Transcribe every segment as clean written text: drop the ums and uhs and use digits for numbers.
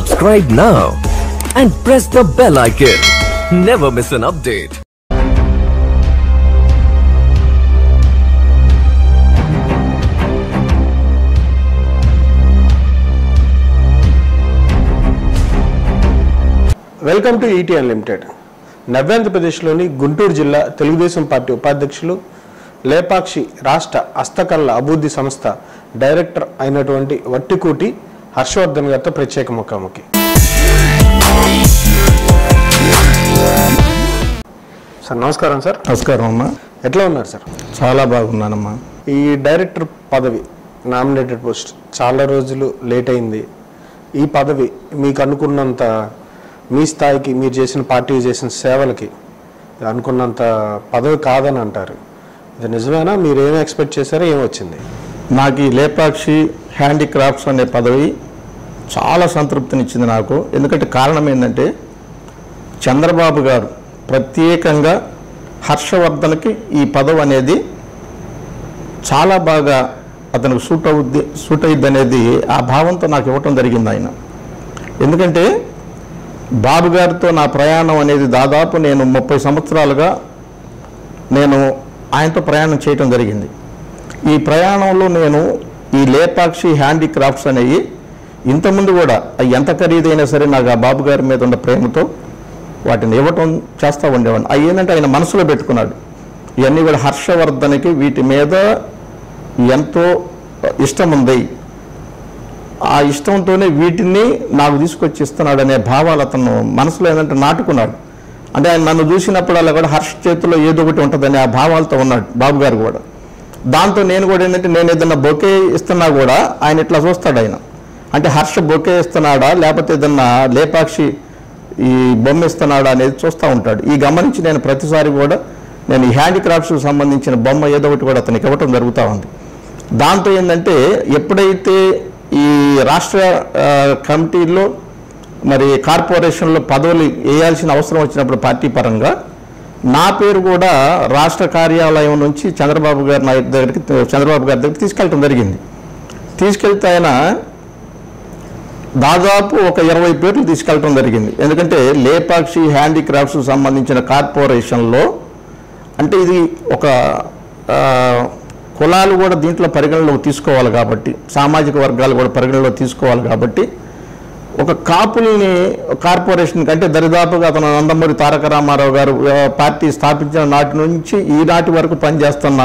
Subscribe now and press the bell icon. Never miss an update. Welcome to ET unlimited. నవ్యాంధ్రప్రదేశ్లోని గుంటూరు జిల్లా Telugu Desam party ఉపాధ్యక్షులు లేపాక్షి రాష్ట్ర హస్తకళల అభివృద్ధి సంస్థ డైరెక్టర్ అయినటువంటి వట్టికోటి హర్షవర్ధన్ గారితో ప్రత్యేక ముఖాముఖి. సార్ నమస్కారం. సార్ నమస్కారం అమ్మా. ఎట్లా ఉన్నారు సార్? చాలా బాగున్నానమ్మా. ఈ డైరెక్టర్ పదవి నామినేటెడ్ పోస్ట్ చాలా రోజులు లేట్ అయింది. ఈ పదవి మీకు అనుకున్నంత మీ స్థాయికి మీరు చేసిన పార్టీ చేసిన సేవలకి అనుకున్నంత పదవి కాదని అంటారు. ఇది నిజమేనా? మీరు ఏమి ఎక్స్పెక్ట్ చేశారో ఏమొచ్చింది? నాకు ఈ లేపాక్షి హ్యాండీక్రాఫ్ట్స్ అనే పదవి చాలా సంతృప్తినిచ్చింది నాకు. ఎందుకంటే కారణం ఏంటంటే చంద్రబాబు గారు ప్రత్యేకంగా హర్షవర్ధన్కి ఈ పదవి అనేది చాలా బాగా అతనికి సూట్ అవుద్ది అనేది ఆ భావంతో నాకు ఇవ్వటం జరిగింది ఆయన. ఎందుకంటే బాబు గారితో నా ప్రయాణం అనేది దాదాపు నేను 30 సంవత్సరాలుగా నేను ఆయనతో ప్రయాణం చేయటం జరిగింది. ఈ ప్రయాణంలో నేను ఈ లేపాక్షి హ్యాండీక్రాఫ్ట్స్ అనేవి ఇంతకుముందు కూడా ఎంత ఖరీదైనా సరే నాకు ఆ బాబు గారి మీద ఉన్న ప్రేమతో వాటిని ఇవ్వటం చేస్తూ ఉండేవాడిని. అవి ఏంటంటే ఆయన మనసులో పెట్టుకున్నాడు. ఇవన్నీ కూడా హర్షవర్ధన్కి వీటి మీద ఎంతో ఇష్టం ఉంది, ఆ ఇష్టంతోనే వీటిని నాకు తీసుకొచ్చి ఇస్తున్నాడు అనే భావాలు అతను మనసులో ఏంటంటే నాటుకున్నాడు. అంటే ఆయన నన్ను చూసినప్పుడల్లా కూడా హర్ష చేతిలో ఏదో ఒకటి ఉంటుందని ఆ భావాలతో ఉన్నాడు బాబు గారు కూడా. దాంతో నేను కూడా ఏంటంటే నేను ఏదన్నా బొకే ఇస్తున్నా కూడా ఆయన ఇట్లా చూస్తాడు. ఆయన అంటే హర్ష బొకే ఇస్తున్నాడా లేకపోతే ఏదన్నా లేపాక్షి ఈ బొమ్మ ఇస్తున్నాడా అనేది చూస్తూ ఉంటాడు. ఈ గమనించి నేను ప్రతిసారి కూడా నేను ఈ హ్యాండీక్రాఫ్ట్స్కి సంబంధించిన బొమ్మ ఏదో ఒకటి కూడా అతనికి ఇవ్వటం జరుగుతూ ఉంది. దాంతో ఏంటంటే ఎప్పుడైతే ఈ రాష్ట్ర కమిటీలో మరి కార్పొరేషన్లో పదవులు వేయాల్సిన అవసరం వచ్చినప్పుడు పార్టీ పరంగా నా పేరు కూడా రాష్ట్ర కార్యాలయం నుంచి చంద్రబాబు గారి దగ్గరికి తీసుకెళ్ళటం జరిగింది. తీసుకెళ్తే ఆయన దాదాపు ఒక 20 పేర్లు తీసుకెళ్ళటం జరిగింది. ఎందుకంటే లేపాక్షి హ్యాండీక్రాఫ్ట్స్కి సంబంధించిన కార్పొరేషన్లో అంటే ఇది ఒక కులాలు కూడా దీంట్లో పరిగణలోకి తీసుకోవాలి కాబట్టి, సామాజిక వర్గాలు కూడా పరిగణలో తీసుకోవాలి కాబట్టి ఒక కాపుల్ని కార్పొరేషన్ కంటే దరిదాపుగా అతను నందమూరి తారక రామారావు గారు పార్టీ స్థాపించిన నాటి నుంచి ఈనాటి వరకు పనిచేస్తున్న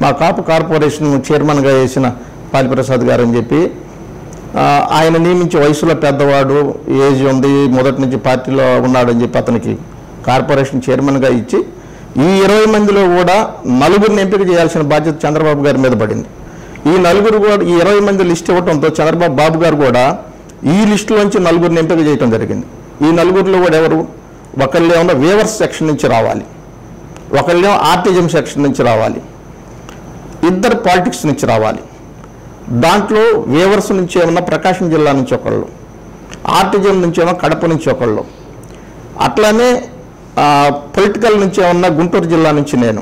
మా కాపు కార్పొరేషన్ చైర్మన్గా వేసిన పాలిప్రసాద్ గారు అని చెప్పి ఆయన నియమించి వయసులో పెద్దవాడు, ఏజ్ ఉంది, మొదటి నుంచి పార్టీలో ఉన్నాడని చెప్పి అతనికి కార్పొరేషన్ చైర్మన్గా ఇచ్చి ఈ 20 మందిలో కూడా 4గురిని ఎంపిక చేయాల్సిన బాధ్యత చంద్రబాబు గారి మీద పడింది. ఈ 4గురు కూడా ఈ 20 మంది లిస్ట్ ఇవ్వడంతో చంద్రబాబు గారు కూడా ఈ లిస్టులోంచి 4గురిని ఎంపిక చేయడం జరిగింది. ఈ 4గురిలో కూడా ఎవరు? ఒకళ్ళేమో వేవర్స్ సెక్షన్ నుంచి రావాలి, ఒకళ్ళేమో ఆర్టిజం సెక్షన్ నుంచి రావాలి, 2 పాలిటిక్స్ నుంచి రావాలి. దాంట్లో వేవర్స్ నుంచి ఏమన్నా ప్రకాశం జిల్లా నుంచి ఒకళ్ళు, ఆర్టిజం నుంచి ఏమో కడప నుంచి ఒకళ్ళు, అట్లానే పొలిటికల్ నుంచి ఏమన్నా గుంటూరు జిల్లా నుంచి నేను,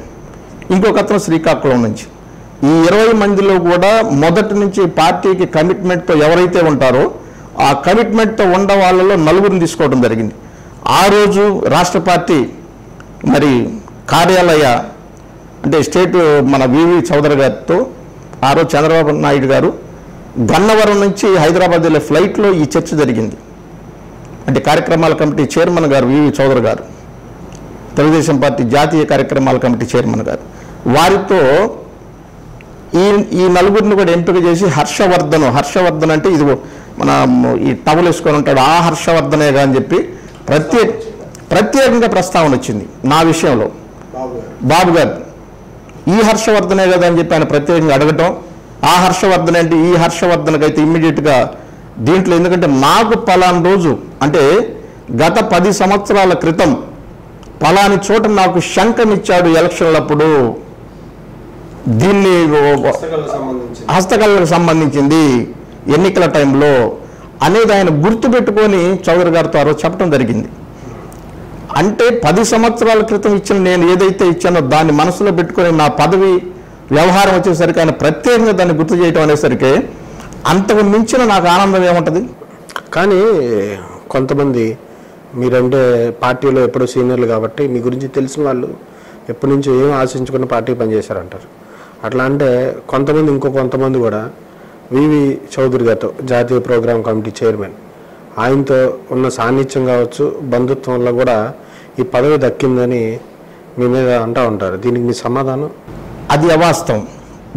ఇంకొక అతను శ్రీకాకుళం నుంచి. ఈ 20 మందిలో కూడా మొదటి నుంచి పార్టీకి కమిట్మెంట్తో ఎవరైతే ఉంటారో ఆ కమిట్మెంట్తో ఉన్న వాళ్ళలో 4గురిని తీసుకోవడం జరిగింది. ఆ రోజు రాష్ట్ర పార్టీ మరి కార్యాలయ అంటే స్టేట్ మన వివి చౌదరి గారితో ఆ రోజు చంద్రబాబు నాయుడు గారు గన్నవరం నుంచి హైదరాబాద్ వెళ్ళే ఫ్లైట్లో ఈ చర్చ జరిగింది. అంటే కార్యక్రమాల కమిటీ చైర్మన్ గారు వివి చౌదరి గారు, తెలుగుదేశం పార్టీ జాతీయ కార్యక్రమాల కమిటీ చైర్మన్ గారు, వారితో ఈ 4గురిని కూడా ఎంపిక చేసి హర్షవర్ధన్ అంటే ఇది మన ఈ టవల్ వేసుకొని ఉంటాడు ఆ హర్షవర్ధనేగా అని చెప్పి ప్రత్యేకంగా ప్రస్తావన వచ్చింది నా విషయంలో. బాబు గారు ఈ హర్షవర్ధనే కదా అని చెప్పి ఆయన ప్రత్యేకంగా అడగటం. ఆ హర్షవర్ధన్ అంటే ఈ హర్షవర్ధన్కి అయితే ఇమ్మీడియట్గా దీంట్లో, ఎందుకంటే నాకు పలానా రోజు అంటే గత 10 సంవత్సరాల క్రితం పలాని చోట నాకు శంఖం ఇచ్చాడు ఎలక్షన్లప్పుడు, దీన్ని హస్తకళలకు సంబంధించింది ఎన్నికల టైంలో అనేది ఆయన గుర్తుపెట్టుకొని చౌదరి గారితో ఆ రోజు చెప్పడం జరిగింది. అంటే 10 సంవత్సరాల క్రితం ఇచ్చిన నేను ఏదైతే ఇచ్చానో దాన్ని మనసులో పెట్టుకొని నా పదవి వ్యవహారం వచ్చేసరికి ఆయన ప్రత్యేకంగా దాన్ని గుర్తు చేయడం అనేసరికి అంతకు మించిన నాకు ఆనందం ఏముంటుంది? కానీ కొంతమంది మీరంటే పార్టీలో ఎప్పుడో సీనియర్లు కాబట్టి మీ గురించి తెలిసిన వాళ్ళు ఎప్పటి నుంచో ఏం ఆశించుకున్న పార్టీ పనిచేశారంటారు. అట్లా అంటే కొంతమంది కొంతమంది కూడా వివి చౌదరి గారితో జాతీయ ప్రోగ్రామ్ కమిటీ చైర్మన్ ఆయనతో ఉన్న సాన్నిధ్యం కావచ్చు, బంధుత్వంలో కూడా ఈ పదవి దక్కిందని మీ మీద అంటూ ఉంటారు. దీనికి మీ సమాధానం? అది అవాస్తవం.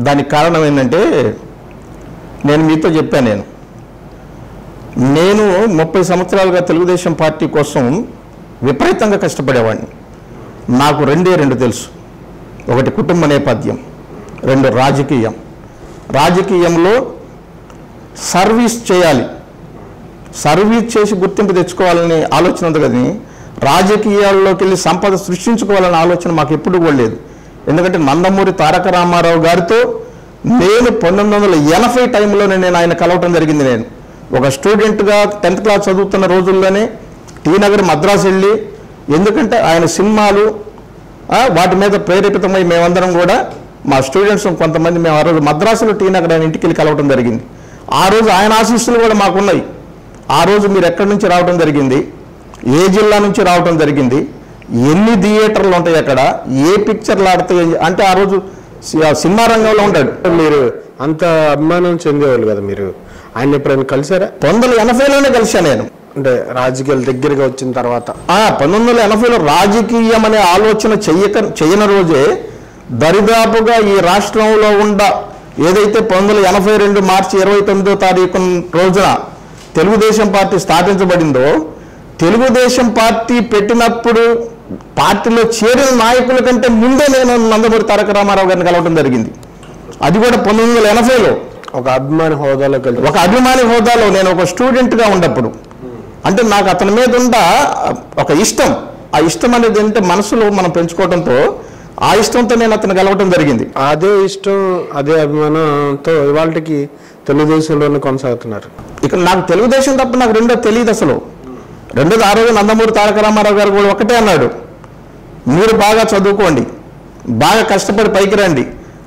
దానికి కారణం ఏంటంటే నేను మీతో చెప్పాను, నేను 30 సంవత్సరాలుగా తెలుగుదేశం పార్టీ కోసం విపరీతంగా కష్టపడేవాడిని. నాకు రెండు తెలుసు. ఒకటి కుటుంబ నేపథ్యం, 2 రాజకీయం. రాజకీయంలో సర్వీస్ చేయాలి, సర్వీస్ చేసి గుర్తింపు తెచ్చుకోవాలనే ఆలోచన ఉంది, కానీ రాజకీయాల్లోకి వెళ్ళి సంపద సృష్టించుకోవాలనే ఆలోచన మాకు ఎప్పుడు కూడా లేదు. ఎందుకంటే నందమూరి తారక రామారావు గారితో నేను 1980 టైంలోనే నేను ఆయన కలవటం జరిగింది. నేను ఒక స్టూడెంట్గా 10th క్లాస్ చదువుతున్న రోజుల్లోనే టీ నగర్ మద్రాసు వెళ్ళి, ఎందుకంటే ఆయన సినిమాలు వాటి మీద ప్రేరేపితమై మేమందరం కూడా మా స్టూడెంట్స్ కొంతమంది మేము ఆ రోజు మద్రాసులో టీ నగర్ ఆయన ఇంటికి వెళ్ళి కలవటం జరిగింది. ఆ రోజు ఆయన ఆశీస్సులు కూడా మాకున్నాయి. ఆ రోజు మీరు ఎక్కడి నుంచి రావడం జరిగింది, ఏ జిల్లా నుంచి రావడం జరిగింది, ఎన్ని థియేటర్లు ఉంటాయి అక్కడ, ఏ పిక్చర్లు ఆడతాయి అంటే ఆ రోజు సినిమా రంగంలో ఉంటాడు. మీరు అంత అభిమానం చెందేవాళ్ళు కదా, మీరు ఆయన ఎప్పుడైనా కలిసారా? 1980లోనే కలిసా నేను. అంటే రాజకీయాలు దగ్గరగా వచ్చిన తర్వాత 1980లో రాజకీయం అనే ఆలోచన చేయని రోజే దరిదాపుగా ఈ రాష్ట్రంలో ఏదైతే 1982 మార్చి 29వ తారీఖు రోజున తెలుగుదేశం పార్టీ స్థాపించబడిందో, తెలుగుదేశం పార్టీ పెట్టినప్పుడు పార్టీలో చేరిన నాయకుల కంటే ముందే నేను నందమూరి తారక రామారావు గారిని కలవడం జరిగింది. అది కూడా 1980లో ఒక అభిమాని హోదాలో కలిసి. ఒక అభిమాని హోదాలో నేను ఒక స్టూడెంట్గా ఉన్నప్పుడు. అంటే నాకు అతని మీద ఒక ఇష్టం. ఆ ఇష్టం అనేది అంటే మనసులో మనం పెంచుకోవడంతో ఆ ఇష్టంతో నేను అతను కలవటం జరిగింది. అదే ఇష్టం, అదే అభిమానంతో ఇవాళకి తెలుగుదేశంలోనే కొనసాగుతున్నారు. ఇక్కడ నాకు తెలుగుదేశం తప్ప నాకు రెండోది తెలియదు అసలు. రెండోది ఆ రోజు నందమూరి తారక రామారావు గారు కూడా ఒకటే అన్నాడు, మీరు బాగా చదువుకోండి, బాగా కష్టపడి పైకి రండి,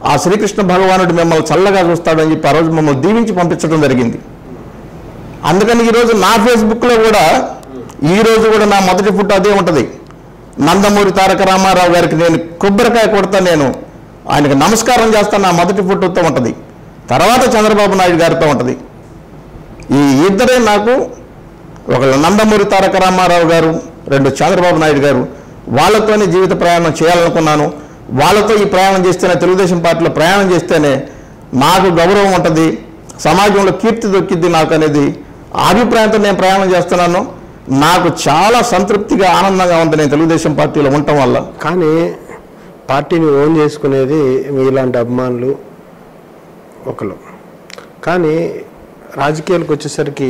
ఆ శ్రీకృష్ణ భగవానుడు మిమ్మల్ని చల్లగా చూస్తాడని చెప్పి ఆ రోజు మమ్మల్ని దీవించి పంపించడం జరిగింది. అందుకని ఈరోజు నా ఫేస్బుక్లో కూడా ఈరోజు కూడా నా మొదటి ఫోటో అదే ఉంటుంది. నందమూరి తారక రామారావు గారికి నేను కొబ్బరికాయ కొడతా, నేను ఆయనకు నమస్కారం చేస్తాను, నా మొదటి ఫోటోతో ఉంటుంది. తర్వాత చంద్రబాబు నాయుడు గారితో ఉంటుంది. ఈ ఇద్దరే నాకు, ఒకళ్ళు నందమూరి తారక రామారావు గారు, 2 చంద్రబాబు నాయుడు గారు. వాళ్ళతోనే జీవిత ప్రయాణం చేయాలనుకున్నాను. వాళ్ళతో ఈ ప్రయాణం చేస్తేనే, తెలుగుదేశం పార్టీలో ప్రయాణం చేస్తేనే నాకు గౌరవం ఉంటుంది, సమాజంలో కీర్తి దొక్కిద్ది నాకు అనేది అభిప్రాయంతో నేను ప్రయాణం చేస్తున్నాను. నాకు చాలా సంతృప్తిగా, ఆనందంగా ఉంది నేను తెలుగుదేశం పార్టీలో ఉండటం వల్ల. కానీ పార్టీని ఓన్ చేసుకునేది మీలాంటి అభిమానులు ఒకరు. కానీ రాజకీయాలకు వచ్చేసరికి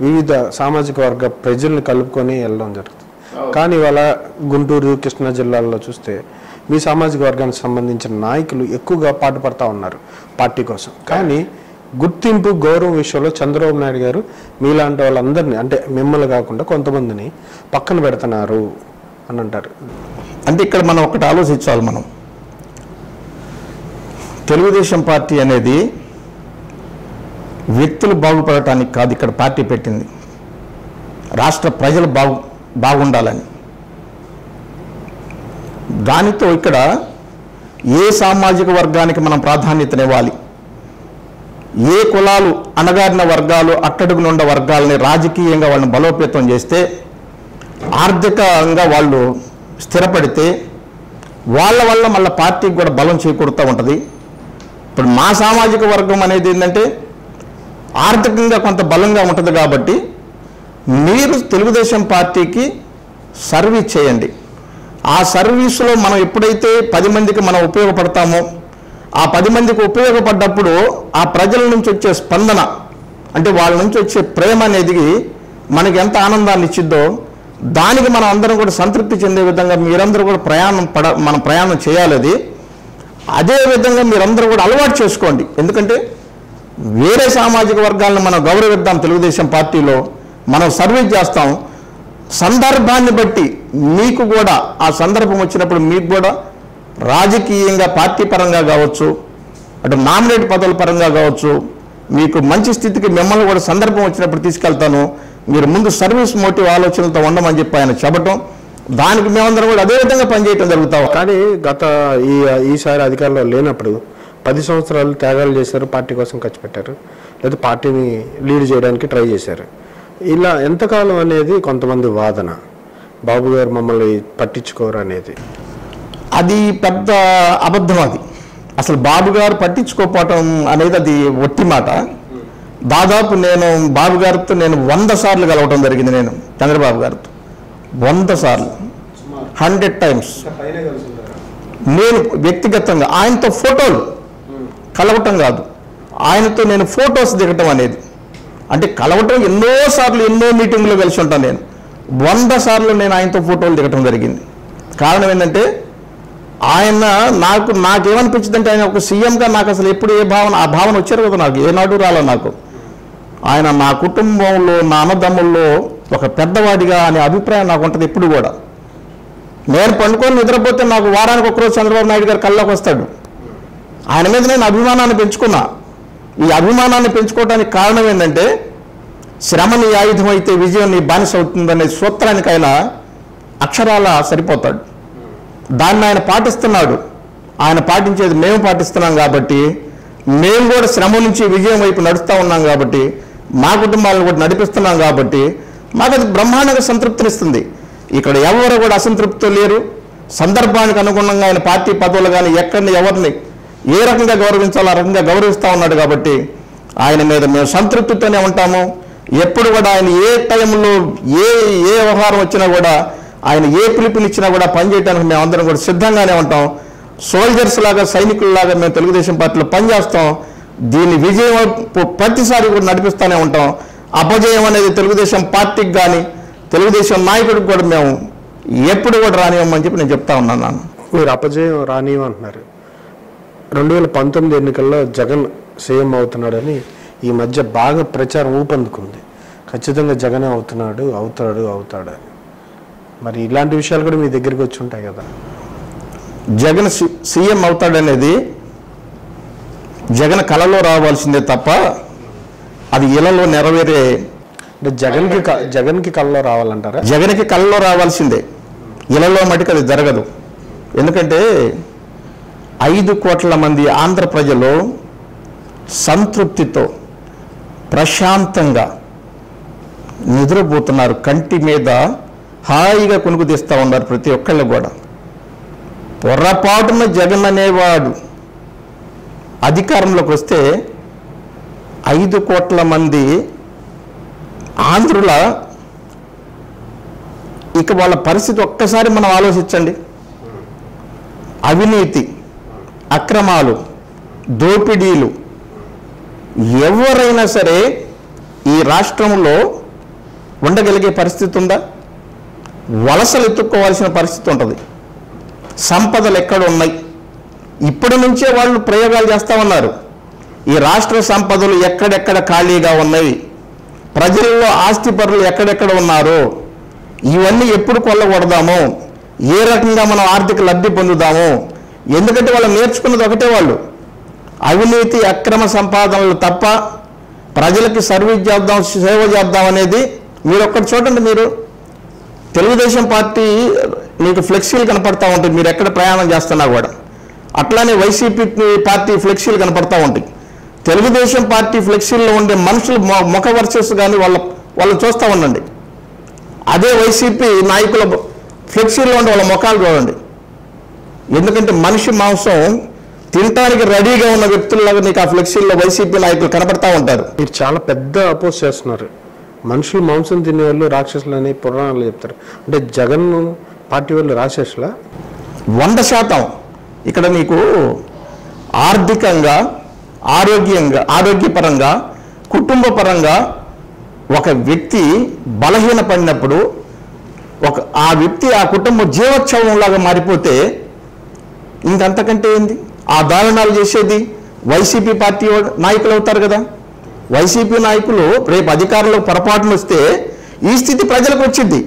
వివిధ సామాజిక వర్గ ప్రజల్ని కలుపుకొని వెళ్ళడం జరుగుతుంది. కానీ ఇవాళ గుంటూరు, కృష్ణా జిల్లాల్లో చూస్తే మీ సామాజిక వర్గానికి సంబంధించిన నాయకులు ఎక్కువగా పాటుపడతా ఉన్నారు పార్టీ కోసం. కానీ గుర్తింపు, గౌరవం విషయంలో చంద్రబాబు నాయుడు గారు మీలాంటి వాళ్ళందరినీ, అంటే మిమ్మల్ని కాకుండా కొంతమందిని పక్కన పెడుతున్నారు అని అంటారు. అంటే ఇక్కడ మనం ఒకటి ఆలోచించాలి. మనం తెలుగుదేశం పార్టీ అనేది వ్యక్తులు బాగుపడటానికి కాదు ఇక్కడ పార్టీ పెట్టింది, రాష్ట్ర ప్రజలు బాగుండాలని. దానితో ఇక్కడ ఏ సామాజిక వర్గానికి మనం ప్రాధాన్యతనివ్వాలి, ఏ కులాలు, అణగారిన వర్గాలు, అట్టడుగునుండ వర్గాలని రాజకీయంగా వాళ్ళని బలోపేతం చేస్తే, ఆర్థికంగా వాళ్ళు స్థిరపడితే వాళ్ళ వల్ల మళ్ళీ పార్టీకి కూడా బలం చేకూరుతూ ఉంటుంది. ఇప్పుడు మా సామాజిక వర్గం అనేది ఏంటంటే ఆర్థికంగా కొంత బలంగా ఉంటుంది కాబట్టి మీరు తెలుగుదేశం పార్టీకి సర్వీస్ చేయండి. ఆ సర్వీసులో మనం ఎప్పుడైతే 10 మందికి మనం ఉపయోగపడతామో, ఆ 10 మందికి ఉపయోగపడ్డప్పుడు ఆ ప్రజల నుంచి వచ్చే స్పందన, అంటే వాళ్ళ నుంచి వచ్చే ప్రేమ అనేది మనకి ఎంత ఆనందాన్ని ఇచ్చిద్దో, దానికి మనం అందరం కూడా సంతృప్తి చెందే విధంగా మీరందరూ కూడా మనం ప్రయాణం చేయాలి. అదే విధంగా మీరందరూ కూడా అలవాటు చేసుకోండి. ఎందుకంటే వేరే సామాజిక వర్గాలను మనం గౌరవిద్దాం. తెలుగుదేశం పార్టీలో మనం సర్వీస్ చేస్తాం. సందర్భాన్ని బట్టి మీకు కూడా ఆ సందర్భం వచ్చినప్పుడు మీకు కూడా రాజకీయంగా పార్టీ పరంగా కావచ్చు, అటు నామినేట్ పదవుల పరంగా కావచ్చు, మీకు మంచి స్థితికి మిమ్మల్ని కూడా సందర్భం వచ్చినప్పుడు తీసుకెళ్తాను, మీరు ముందు సర్వీస్ మోటివ్ ఆలోచనలతో ఉండమని చెప్పి ఆయన చెప్పటం, దానికి మేమందరం కూడా అదే విధంగా పనిచేయటం జరుగుతాం. కానీ ఈసారి అధికారంలో లేనప్పుడు 10 సంవత్సరాలు త్యాగాలు చేశారు, పార్టీ కోసం ఖర్చు పెట్టారు, లేదా పార్టీని లీడ్ చేయడానికి ట్రై చేశారు. ఇలా ఎంతకాలం అనేది కొంతమంది వాదన, బాబు గారు మమ్మల్ని పట్టించుకోరు అనేది. అది పెద్ద అబద్ధం. అది అసలు బాబు గారు పట్టించుకోకపోవటం అనేది అది ఒట్టి మాట. దాదాపు నేను బాబు గారితో 100 సార్లు కలవటం జరిగింది. నేను చంద్రబాబు గారితో 100 సార్లు, 100 times. నేను వ్యక్తిగతంగా ఆయనతో ఫోటోలు కలవటం కాదు, ఆయనతో నేను ఫొటోస్ దిగటం అనేది. అంటే కలవటం ఎన్నోసార్లు ఎన్నో మీటింగ్లో కలిసి ఉంటాను. నేను 100 సార్లు నేను ఆయనతో ఫోటోలు దిగటం జరిగింది. కారణం ఏంటంటే ఆయన నాకేమనిపించింది అంటే ఆయన ఒక సీఎంగా నాకు అసలు ఎప్పుడు ఆ భావన వచ్చారు కదా, నాకు ఏనాడు రాలే. నాకు ఆయన నా కుటుంబంలో నా అన్నదమ్ముల్లో ఒక పెద్దవాడిగా అనే అభిప్రాయం నాకు ఉంటుంది ఎప్పుడు కూడా. నేను పండుకొని నిద్రపోతే నాకు వారానికి ఒకరోజు చంద్రబాబు నాయుడు గారు కల్లోకి వస్తాడు. ఆయన మీద నేను అభిమానాన్ని పెంచుకున్నా. ఈ అభిమానాన్ని పెంచుకోవడానికి కారణం ఏంటంటే శ్రమ నీ ఆయుధం అయితే విజయం నీ బానిస అవుతుందనే సూత్రానికి ఆయన అక్షరాల సరిపోతాడు. దాన్ని ఆయన పాటిస్తున్నాడు. ఆయన పాటించేది మేము పాటిస్తున్నాం కాబట్టి, మేము కూడా శ్రమ నుంచి విజయం వైపు నడుస్తూ ఉన్నాం కాబట్టి, మా కుటుంబాలను కూడా నడిపిస్తున్నాం కాబట్టి మాకు అది బ్రహ్మాండంగా సంతృప్తినిస్తుంది. ఇక్కడ ఎవరు కూడా అసంతృప్తితో లేరు. సందర్భానికి అనుగుణంగా ఆయన పార్టీ పదవులు కానీ ఎక్కడిని ఎవరిని ఏ రకంగా గౌరవించాలో ఆ రకంగా గౌరవిస్తూ ఉన్నాడు కాబట్టి ఆయన మీద మేము సంతృప్తితోనే ఉంటాము. ఎప్పుడు కూడా ఆయన ఏ టైంలో ఏ వ్యవహారం వచ్చినా కూడా, ఆయన ఏ పిలుపునిచ్చినా కూడా పనిచేయడానికి మేమందరం కూడా సిద్ధంగానే ఉంటాం. సోల్జర్స్ లాగా, సైనికుల్లాగా మేము తెలుగుదేశం పార్టీలో పనిచేస్తాం. దీన్ని విజయం ప్రతిసారి కూడా నడిపిస్తూనే ఉంటాం. అపజయం అనేది తెలుగుదేశం పార్టీకి కానీ తెలుగుదేశం నాయకుడికి కూడా మేము ఎప్పుడు కూడా రానివ్వమని చెప్పి నేను చెప్తా ఉన్నాను. మీరు అపజయం రానివ్వమంటున్నారు. 2019 ఎన్నికల్లో జగన్ సీఎం అవుతున్నాడని ఈ మధ్య బాగా ప్రచారం ఊపందుకుంది. ఖచ్చితంగా జగనే అవుతాడు అని. మరి ఇలాంటి విషయాలు కూడా మీ దగ్గరికి వచ్చి ఉంటాయి కదా. జగన్ సీఎం అవుతాడనేది జగన్ కలలో రావాల్సిందే తప్ప అది ఇళ్లలో నెరవేరే. అంటే జగన్కి కలలో రావాలంటారా? జగన్కి కలలో రావాల్సిందే, ఇళ్లలో మటుకు అది జరగదు. ఎందుకంటే 5 కోట్ల మంది ఆంధ్ర ప్రజలు సంతృప్తితో ప్రశాంతంగా నిద్రపోతున్నారు. కంటి మీద హాయిగా కునుకు తీస్తూ ఉన్నారు ప్రతి ఒక్కళ్ళు కూడా. పొరపాటున జగన్ అనేవాడు అధికారంలోకి వస్తే 5 కోట్ల మంది ఆంధ్రుల ఇక వాళ్ళ పరిస్థితి ఒక్కసారి మనం ఆలోచించండి. అవినీతి, అక్రమాలు, దోపిడీలు, ఎవరైనా సరే ఈ రాష్ట్రంలో ఉండగలిగే పరిస్థితి ఉందా? వలసలు ఎత్తుక్కోవాల్సిన పరిస్థితి ఉంటుంది. సంపదలు ఎక్కడ ఉన్నాయి? ఇప్పటి నుంచే వాళ్ళు ప్రయోగాలు చేస్తూ ఉన్నారు. ఈ రాష్ట్ర సంపదలు ఎక్కడెక్కడ ఖాళీగా ఉన్నాయి, ప్రజల్లో ఆస్తిపరులు ఎక్కడెక్కడ ఉన్నారో ఇవన్నీ ఎప్పుడు కొల్లగొడదాము, ఏ రకంగా మనం ఆర్థిక లబ్ధి పొందుదాము. ఎందుకంటే వాళ్ళు నేర్చుకున్నది ఒకటే, వాళ్ళు అవినీతి అక్రమ సంపాదనలు తప్ప ప్రజలకి సర్వీస్ చేద్దాం, సేవ చేద్దాం అనేది. మీరు ఒక్కటి చూడండి, మీరు తెలుగుదేశం పార్టీ మీకు ఫ్లెక్సీలు కనపడతా ఉంటుంది మీరు ఎక్కడ ప్రయాణం చేస్తున్నా కూడా. అట్లానే వైసీపీ పార్టీ ఫ్లెక్సీలు కనపడతా ఉంటాయి. తెలుగుదేశం పార్టీ ఫ్లెక్సీల్లో ఉండే మనుషులు ముఖ వర్సెస్ కానీ వాళ్ళు చూస్తూ ఉండండి. అదే వైసీపీ నాయకుల ఫ్లెక్సీల్లో ఉండే వాళ్ళ ముఖాలు చూడండి. ఎందుకంటే మనిషి మాంసం తినడానికి రెడీగా ఉన్న వ్యక్తుల్లాగా నీకు ఆ ఫ్లెక్సీల్లో వైసీపీ నాయకులు కనపడతా ఉంటారు. మీరు చాలా పెద్ద అపోజ్ చేస్తున్నారు. మనుషులు మాంసం తినేవాళ్ళు రాక్షసులు అని పురాణాలు చెప్తారు. అంటే జగన్ పార్టీ వాళ్ళు రాక్షసులా? 100%. ఇక్కడ మీకు ఆర్థికంగా, ఆరోగ్యపరంగా, కుటుంబపరంగా ఒక వ్యక్తి బలహీనపడినప్పుడు ఆ వ్యక్తి ఆ కుటుంబ జీవోత్సవంలాగా మారిపోతే ఇంకంతకంటే ఏంది? ఆ దారుణాలు చేసేది వైసీపీ పార్టీ నాయకులు అవుతారు కదా. వైసీపీ నాయకులు రేపు అధికారంలో పొరపాటును వస్తే ఈ స్థితి ప్రజలకు వచ్చింది.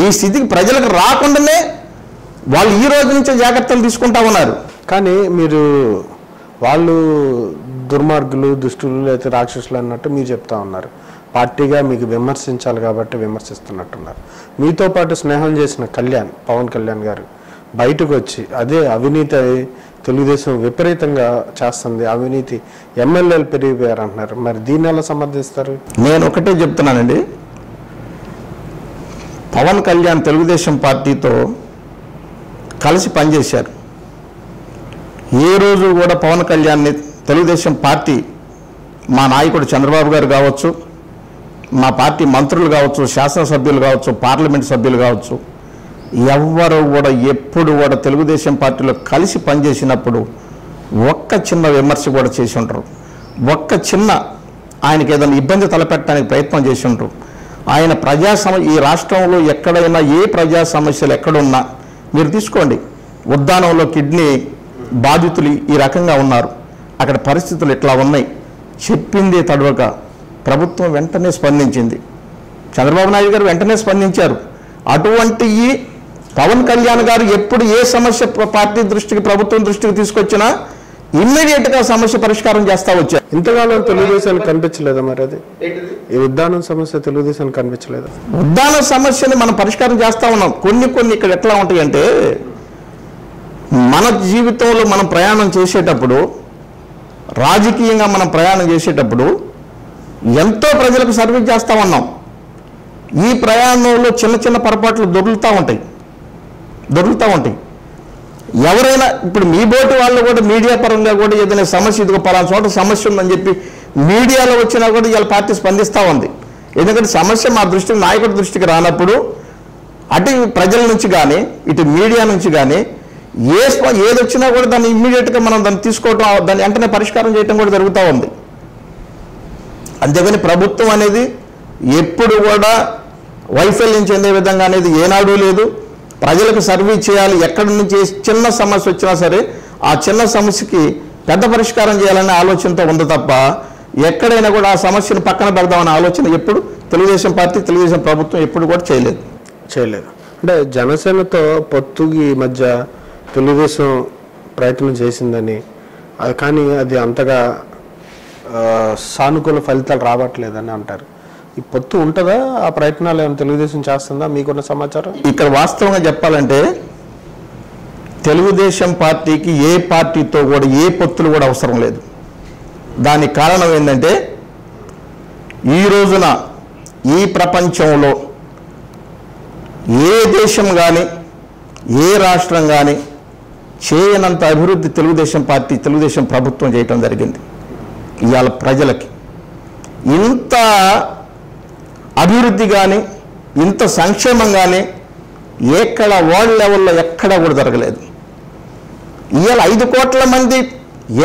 ఈ స్థితికి ప్రజలకు రాకుండానే వాళ్ళు ఈ రోజు నుంచే జాగ్రత్తలు తీసుకుంటా ఉన్నారు. కానీ మీరు వాళ్ళు దుర్మార్గులు, దుష్టులు, లేకపోతే రాక్షసులు అన్నట్టు మీరు చెప్తా ఉన్నారు. పార్టీగా మీకు విమర్శించాలి కాబట్టి విమర్శిస్తున్నట్టున్నారు. మీతో పాటు స్నేహం చేసిన పవన్ కళ్యాణ్ గారు బయటకు వచ్చి అదే అవినీతి తెలుగుదేశం విపరీతంగా చేస్తుంది, అవినీతి ఎమ్మెల్యేలు పెరిగిపోయారు అంటున్నారు. మరి దీన్ని ఎలా సమర్థిస్తారు? నేను ఒకటే చెప్తున్నానండి, పవన్ కళ్యాణ్ తెలుగుదేశం పార్టీతో కలిసి పనిచేశారు. ఏ రోజు కూడా పవన్ కళ్యాణ్ని తెలుగుదేశం పార్టీ, మా నాయకుడు చంద్రబాబు గారు కావచ్చు, మా పార్టీ మంత్రులు కావచ్చు, శాసనసభ్యులు కావచ్చు, పార్లమెంట్ సభ్యులు కావచ్చు, ఎవ్వరు కూడా ఎప్పుడు కూడా తెలుగుదేశం పార్టీలో కలిసి పనిచేసినప్పుడు ఒక్క చిన్న విమర్శ కూడా చేసి ఉంటారు. ఒక్క చిన్న ఆయనకి ఏదైనా ఇబ్బంది తలపెట్టడానికి ప్రయత్నం చేసి ఉంటారు. ఆయన ఈ రాష్ట్రంలో ఎక్కడైనా ఏ ప్రజా సమస్యలు ఎక్కడున్నా మీరు తీసుకోండి, ఉద్దానంలో కిడ్నీ బాధితులు ఈ రకంగా ఉన్నారు, అక్కడ పరిస్థితులు ఇట్లా ఉన్నాయి, చెప్పింది తడవక ప్రభుత్వం వెంటనే స్పందించింది. చంద్రబాబు నాయుడు గారు వెంటనే స్పందించారు. అటువంటి పవన్ కళ్యాణ్ గారు ఎప్పుడు ఏ సమస్య పార్టీ దృష్టికి, ప్రభుత్వం దృష్టికి తీసుకొచ్చినా ఇమ్మీడియట్గా సమస్య పరిష్కారం చేస్తా వచ్చారు. ఇంతకాలం తెలుగుదేశానికి కనిపించలేదా? మరి అది ఈ ఉద్దానం సమస్య తెలుగుదేశానికి కనిపించలేదా? ఉద్దాన సమస్యని మనం పరిష్కారం చేస్తా ఉన్నాం. కొన్ని ఇక్కడ ఎట్లా ఉంటాయంటే, మన జీవితంలో మనం ప్రయాణం చేసేటప్పుడు, రాజకీయంగా మనం ప్రయాణం చేసేటప్పుడు ఎంతో ప్రజలకు సర్వీస్ చేస్తూ ఉన్నాం. ఈ ప్రయాణంలో చిన్న చిన్న పొరపాట్లు దొరుకుతూ ఉంటాయి. ఎవరైనా ఇప్పుడు మీ బోటి వాళ్ళు కూడా మీడియా పరంగా కూడా ఏదైనా సమస్య, ఇదిగో పలానా చోట సమస్య ఉందని చెప్పి మీడియాలో వచ్చినా కూడా ఇవాళ పార్టీ స్పందిస్తూ ఉంది. ఎందుకంటే సమస్య మా దృష్టికి, నాయకుడి దృష్టికి రానప్పుడు అటు ప్రజల నుంచి కానీ ఇటు మీడియా నుంచి కానీ ఏది వచ్చినా కూడా దాన్ని ఇమ్మీడియట్గా మనం దాన్ని తీసుకోవటం, దాన్ని వెంటనే పరిష్కారం చేయడం కూడా జరుగుతూ ఉంది. అంతేగాని ప్రభుత్వం అనేది ఎప్పుడు కూడా వైఫల్యం చెందే విధంగా అనేది ఏనాడూ లేదు. ప్రజలకు సర్వీస్ చేయాలి, ఎక్కడి నుంచి చిన్న సమస్య వచ్చినా సరే ఆ చిన్న సమస్యకి పెద్ద పరిష్కారం చేయాలనే ఆలోచనతో ఉంది తప్ప ఎక్కడైనా కూడా ఆ సమస్యను పక్కన పెడదామనే ఆలోచన ఎప్పుడు తెలుగుదేశం పార్టీ, తెలుగుదేశం ప్రభుత్వం ఎప్పుడు కూడా చేయలేదు. అంటే జనసేనతో పొత్తుకి మధ్య తెలుగుదేశం ప్రయత్నం చేసిందని, కానీ అది అంతగా సానుకూల ఫలితాలు రావట్లేదని అంటారు. ఈ పొత్తు ఉంటుందా? ఆ ప్రయత్నాలు ఏమైనా తెలుగుదేశం చేస్తుందా? మీకున్న సమాచారం? ఇక్కడ వాస్తవంగా చెప్పాలంటే తెలుగుదేశం పార్టీకి ఏ పార్టీతో కూడా ఏ పొత్తులు కూడా అవసరం లేదు. దానికి కారణం ఏంటంటే, ఈ రోజున ఈ ప్రపంచంలో ఏ దేశం కానీ ఏ రాష్ట్రం కానీ చేయనంత అభివృద్ధి తెలుగుదేశం పార్టీ, తెలుగుదేశం ప్రభుత్వం చేయటం జరిగింది. ఇవాళ ప్రజలకి ఇంత అభివృద్ధి కానీ ఇంత సంక్షేమం కానీ ఎక్కడ వరల్డ్ లెవెల్లో ఎక్కడా కూడా జరగలేదు. ఇవాళ 5 కోట్ల మంది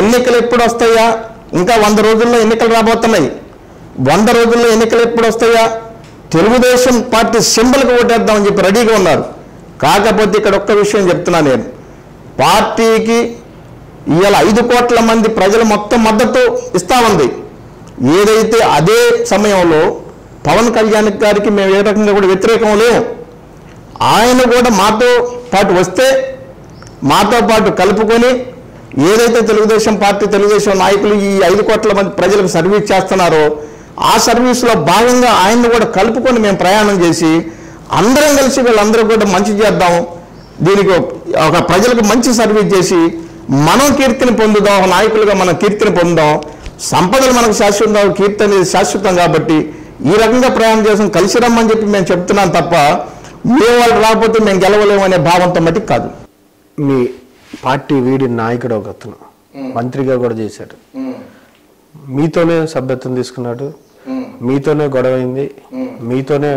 ఎన్నికలు ఎప్పుడు వస్తాయా? ఇంకా 100 రోజుల్లో ఎన్నికలు రాబోతున్నాయి. 100 రోజుల్లో ఎన్నికలు ఎప్పుడు వస్తాయా? తెలుగుదేశం పార్టీ సింబల్కి ఓటేద్దామని చెప్పి రెడీగా ఉన్నారు. కాకపోతే ఇక్కడ ఒక్క విషయం చెప్తున్నా, నేను పార్టీకి ఇవాళ 5 కోట్ల మంది ప్రజలు మొత్తం మద్దతు ఇస్తా ఉంది. ఏదైతే అదే సమయంలో పవన్ కళ్యాణ్ గారికి మేము ఏ రకంగా కూడా వ్యతిరేకం లేవు. ఆయన కూడా మాతో పాటు వస్తే మాతో పాటు కలుపుకొని ఏదైతే తెలుగుదేశం పార్టీ, తెలుగుదేశం నాయకులు ఈ 5 కోట్ల మంది ప్రజలకు సర్వీస్ చేస్తున్నారో ఆ సర్వీస్లో భాగంగా ఆయన్ని కూడా కలుపుకొని మేము ప్రయాణం చేసి అందరం కలిసి వీళ్ళందరూ కూడా మంచి చేద్దాం, దీనికి ఒక ప్రజలకు మంచి సర్వీస్ చేసి మనం కీర్తిని పొందుదాం, నాయకులుగా మనం కీర్తిని పొందుదాం. సంపదలు మనకు శాశ్వతం, కీర్తి అనేది శాశ్వతం. కాబట్టి ఈ రకంగా ప్రయాణం చేసాం, కలిసి రమ్మని చెప్పి మేము చెప్తున్నాం తప్ప మేము వాళ్ళు రాకపోతే మేము గెలవలేము అనే భావంతో మటుకు కాదు. మీ పార్టీ వీడి నాయకుడు ఒక అతను మంత్రిగా కూడా చేశాడు, మీతోనే సభ్యత్వం తీసుకున్నాడు, మీతోనే గొడవ అయింది, మీతోనే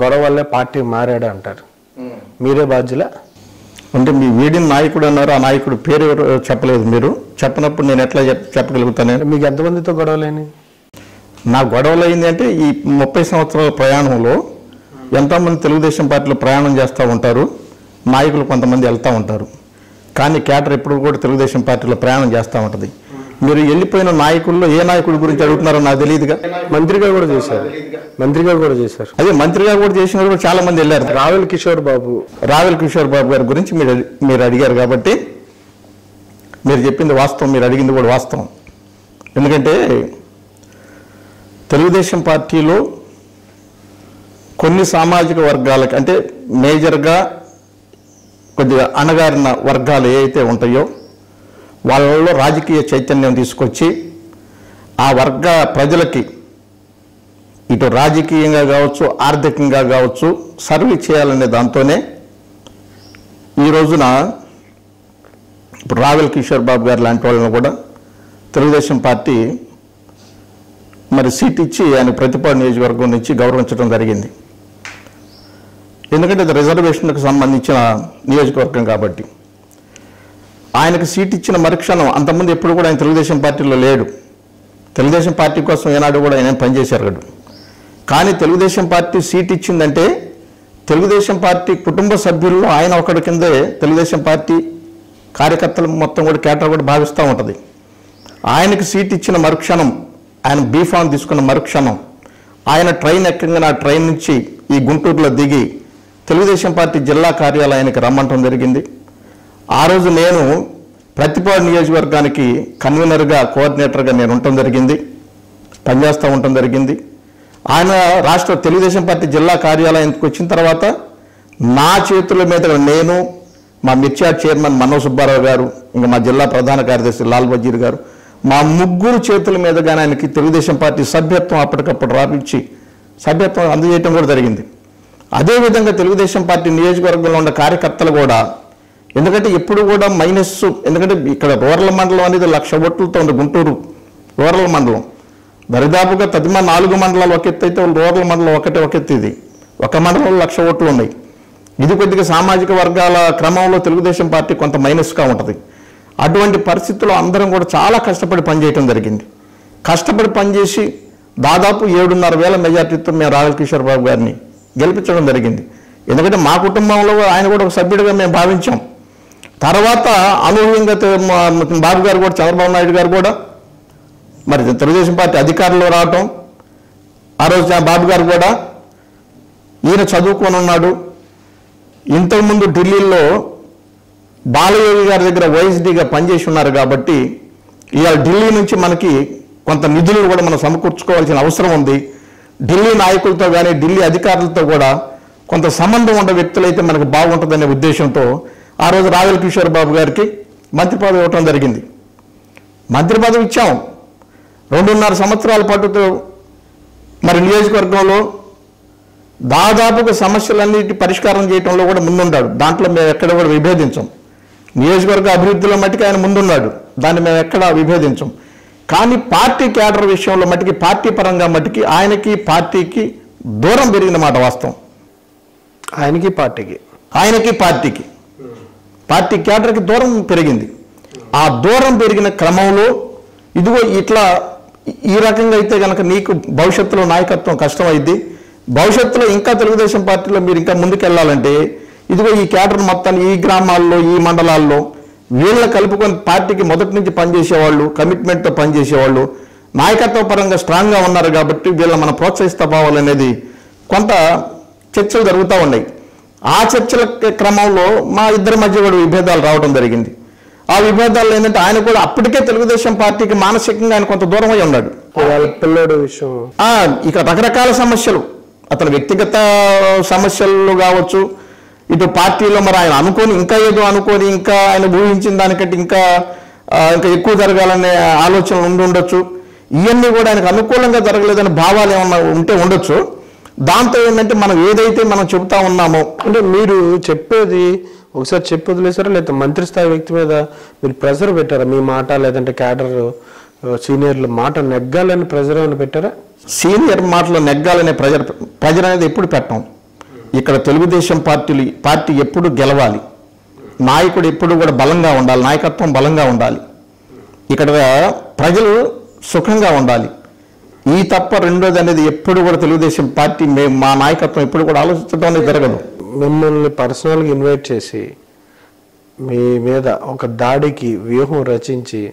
గొడవ వల్లే పార్టీ మారాడు అంటారు. మీరే బాధ్యులా? అంటే మీ వీడిన నాయకుడు అన్నారు, ఆ నాయకుడు పేరు ఎవరు చెప్పలేదు. మీరు చెప్పినప్పుడు నేను ఎట్లా చెప్పగలుగుతాను? మీకు ఎంతమందితో గొడవలేని? నా గొడవలు అయింది అంటే ఈ 30 సంవత్సరాల ప్రయాణంలో ఎంతోమంది తెలుగుదేశం పార్టీలో ప్రయాణం చేస్తూ ఉంటారు, నాయకులు కొంతమంది వెళ్తూ ఉంటారు, కానీ కేటర్ ఎప్పుడు కూడా తెలుగుదేశం పార్టీలో ప్రయాణం చేస్తూ ఉంటుంది. మీరు వెళ్ళిపోయిన నాయకుల్లో ఏ నాయకుడి గురించి అడుగుతున్నారో నాకు తెలియదుగా. మంత్రిగా కూడా చేశారు, అదే మంత్రిగా కూడా చేసిన కూడా చాలా మంది వెళ్ళారు. రావెల్ కిషోర్ బాబు గారి గురించి మీరు అడిగారు కాబట్టి మీరు చెప్పింది వాస్తవం, మీరు అడిగింది కూడా వాస్తవం. ఎందుకంటే తెలుగుదేశం పార్టీలో కొన్ని సామాజిక వర్గాలకి, అంటే మేజర్గా కొద్దిగా అణగారిన వర్గాలు ఏవైతే ఉంటాయో వాళ్ళలో రాజకీయ చైతన్యం తీసుకొచ్చి ఆ వర్గ ప్రజలకి ఇటు రాజకీయంగా కావచ్చు, ఆర్థికంగా కావచ్చు సర్వీస్ చేయాలనే దాంతోనే ఈ రోజున ఇప్పుడు రావెల్ కిషోర్ బాబు గారు లాంటి వాళ్ళని కూడా తెలుగుదేశం పార్టీ మరి సీట్ ఇచ్చి ఆయన ప్రతిపాడు నియోజకవర్గం నుంచి గౌరవించడం జరిగింది. ఎందుకంటే ఇది రిజర్వేషన్కు సంబంధించిన నియోజకవర్గం కాబట్టి. ఆయనకు సీట్ ఇచ్చిన మరుక్షణం, అంతకుముందు ఎప్పుడు కూడా ఆయన తెలుగుదేశం పార్టీలో లేడు, తెలుగుదేశం పార్టీ కోసం ఏనాడు కూడా ఆయన పనిచేశారు. కానీ తెలుగుదేశం పార్టీ సీట్ ఇచ్చిందంటే తెలుగుదేశం పార్టీ కుటుంబ సభ్యుల్లో ఆయన ఒకటి కిందే తెలుగుదేశం పార్టీ కార్యకర్తలు మొత్తం కూడా కేటర్ కూడా భావిస్తూ ఉంటుంది. ఆయనకి సీట్ ఇచ్చిన మరుక్షణం, ఆయన బీఫామ్ తీసుకున్న మరుక్షణం ఆయన ట్రైన్ ఎక్కగానే ఆ ట్రైన్ నుంచి ఈ గుంటూరులో దిగి తెలుగుదేశం పార్టీ జిల్లా కార్యాలయానికి రమ్మంటం జరిగింది. ఆ రోజు నేను ప్రతిపాడు నియోజకవర్గానికి కన్వీనర్గా, కోఆర్డినేటర్గా నేను ఉండటం జరిగింది, పనిచేస్తూ ఉండటం జరిగింది. ఆయన రాష్ట్ర తెలుగుదేశం పార్టీ జిల్లా కార్యాలయానికి వచ్చిన తర్వాత నా చేతుల మీద నేను, మా మిర్చాడ్ చైర్మన్ మనోజ్ సుబ్బారావు గారు, ఇంకా మా జిల్లా ప్రధాన కార్యదర్శి లాల్ వజీర్ గారు, మా ముగ్గురు చేతుల మీదుగానే ఆయనకి తెలుగుదేశం పార్టీ సభ్యత్వం అప్పటికప్పుడు రాపించి సభ్యత్వం అందజేయటం కూడా జరిగింది. అదేవిధంగా తెలుగుదేశం పార్టీ నియోజకవర్గంలో ఉన్న కార్యకర్తలు కూడా, ఎందుకంటే ఎప్పుడు కూడా మైనస్, ఎందుకంటే ఇక్కడ రూరల్ మండలం అనేది 1,00,000 ఓట్లతో ఉంది. గుంటూరు రూరల్ మండలం దరిదాపుగా తదిమా 4 మండలాలు ఒక ఎత్తు అయితే రూరల్ మండలం ఒక ఎత్తు. ఇది ఒక మండలంలో 1,00,000 ఓట్లు ఉన్నాయి. ఇది కొద్దిగా సామాజిక వర్గాల క్రమంలో తెలుగుదేశం పార్టీ కొంత మైనస్గా ఉంటుంది. అటువంటి పరిస్థితుల్లో అందరం కూడా చాలా కష్టపడి పనిచేయటం జరిగింది. కష్టపడి పనిచేసి దాదాపు 7,500,000 మెజార్టీతో మేము రావెల్ కిషోర్ బాబు గారిని గెలిపించడం జరిగింది. ఎందుకంటే మా కుటుంబంలో ఆయన కూడా ఒక సభ్యుడిగా మేము భావించాం. తర్వాత అనూహ్యంగా బాబు గారు కూడా, చంద్రబాబు నాయుడు గారు కూడా మరి తెలుగుదేశం పార్టీ అధికారంలో రావటం, ఆ రోజు బాబు గారు కూడా ఈయన చదువుకొని ఉన్నాడు. ఇంతకుముందు ఢిల్లీలో బాలయోగి గారి దగ్గర వైఎస్డీగా పనిచేసి ఉన్నారు కాబట్టి ఇవాళ ఢిల్లీ నుంచి మనకి కొంత నిధులు కూడా మనం సమకూర్చుకోవాల్సిన అవసరం ఉంది. ఢిల్లీ నాయకులతో కానీ ఢిల్లీ అధికారులతో కూడా కొంత సంబంధం ఉన్న వ్యక్తులైతే మనకు బాగుంటుందనే ఉద్దేశంతో ఆ రోజు రావెల్ కిషోర్ బాబు గారికి మంత్రి పదవి ఇవ్వటం జరిగింది. మంత్రి పదవి ఇచ్చాం. 2.5 సంవత్సరాల పాటు మరి నియోజకవర్గంలో దాదాపుగా సమస్యలన్నిటి పరిష్కారం చేయడంలో కూడా ముందున్నాడు. దాంట్లో మేము ఎక్కడ కూడా విభేదించాం. నియోజకవర్గ అభివృద్ధిలో మట్టికి ఆయన ముందున్నాడు, దాన్ని మేము ఎక్కడా విభేదించాం. కానీ పార్టీ క్యాడర్ విషయంలో మట్టికి, పార్టీ పరంగా మట్టికి ఆయనకి పార్టీకి దూరం పెరిగిన మాట వాస్తవం. ఆయనకి పార్టీకి పార్టీ క్యాడర్కి దూరం పెరిగింది. ఆ దూరం పెరిగిన క్రమంలో ఇదిగో ఇట్లా ఈ రకంగా అయితే కనుక నీకు భవిష్యత్తులో నాయకత్వం కష్టమైద్ది, భవిష్యత్తులో ఇంకా తెలుగుదేశం పార్టీలో మీరు ఇంకా ముందుకెళ్లాలంటే ఇదిగో ఈ క్యాడర్ మొత్తాన్ని ఈ గ్రామాల్లో, ఈ మండలాల్లో వీళ్ళ కలుపుకొని పార్టీకి మొదటి నుంచి పనిచేసేవాళ్ళు, కమిట్మెంట్తో పనిచేసేవాళ్ళు, నాయకత్వ పరంగా స్ట్రాంగ్గా ఉన్నారు కాబట్టి వీళ్ళ మనం ప్రోత్సహిస్తా పోవాలనేది కొంత చర్చలు జరుగుతూ ఉన్నాయి. ఆ చర్చల క్రమంలో మా ఇద్దరి మధ్య కూడా విభేదాలు రావడం జరిగింది. ఆ విభేదాలు ఏంటంటే ఆయన కూడా అప్పటికే తెలుగుదేశం పార్టీకి మానసికంగా ఆయన కొంత దూరం అయి ఉన్నాడు. పిల్లడు విషయం ఇక రకరకాల సమస్యలు, అతని వ్యక్తిగత సమస్యలు కావచ్చు, ఇటు పార్టీలో మరి ఆయన అనుకొని ఇంకా ఏదో అనుకొని ఇంకా ఆయన ఊహించిన దానికంటే ఇంకా ఎక్కువ జరగాలనే ఆలోచనలు ఉండొచ్చు. ఇవన్నీ కూడా ఆయనకు అనుకూలంగా జరగలేదనే భావాలు ఏమన్నా ఉంటే ఉండొచ్చు. దాంతో ఏంటంటే మనం ఏదైతే మనం చెబుతా ఉన్నామో, అంటే మీరు చెప్పేది ఒకసారి చెప్పి వదిలేసారా, లేకపోతే మంత్రి స్థాయి వ్యక్తి మీద మీరు ప్రెజర్ పెట్టారా? మీ మాట లేదంటే క్యాడర్ సీనియర్ల మాట నెగ్గాలని ప్రెజర్ ఏమైనా పెట్టారా? సీనియర్ మాటలు నెగ్గాలనే ప్రెజర్ అనేది ఎప్పుడు పెట్టాం. ఇక్కడ తెలుగుదేశం పార్టీ ఎప్పుడు గెలవాలి, నాయకుడు ఎప్పుడు కూడా బలంగా ఉండాలి, నాయకత్వం బలంగా ఉండాలి, ఇక్కడ ప్రజలు సుఖంగా ఉండాలి. ఈ తప్ప రెండోది అనేది ఎప్పుడు కూడా తెలుగుదేశం పార్టీ మా నాయకత్వం ఎప్పుడు కూడా ఆలోచించడం అనేది జరగదు. మిమ్మల్ని పర్సనల్గా ఇన్వైట్ చేసి మీ మీద ఒక దాడికి వ్యూహం రచించి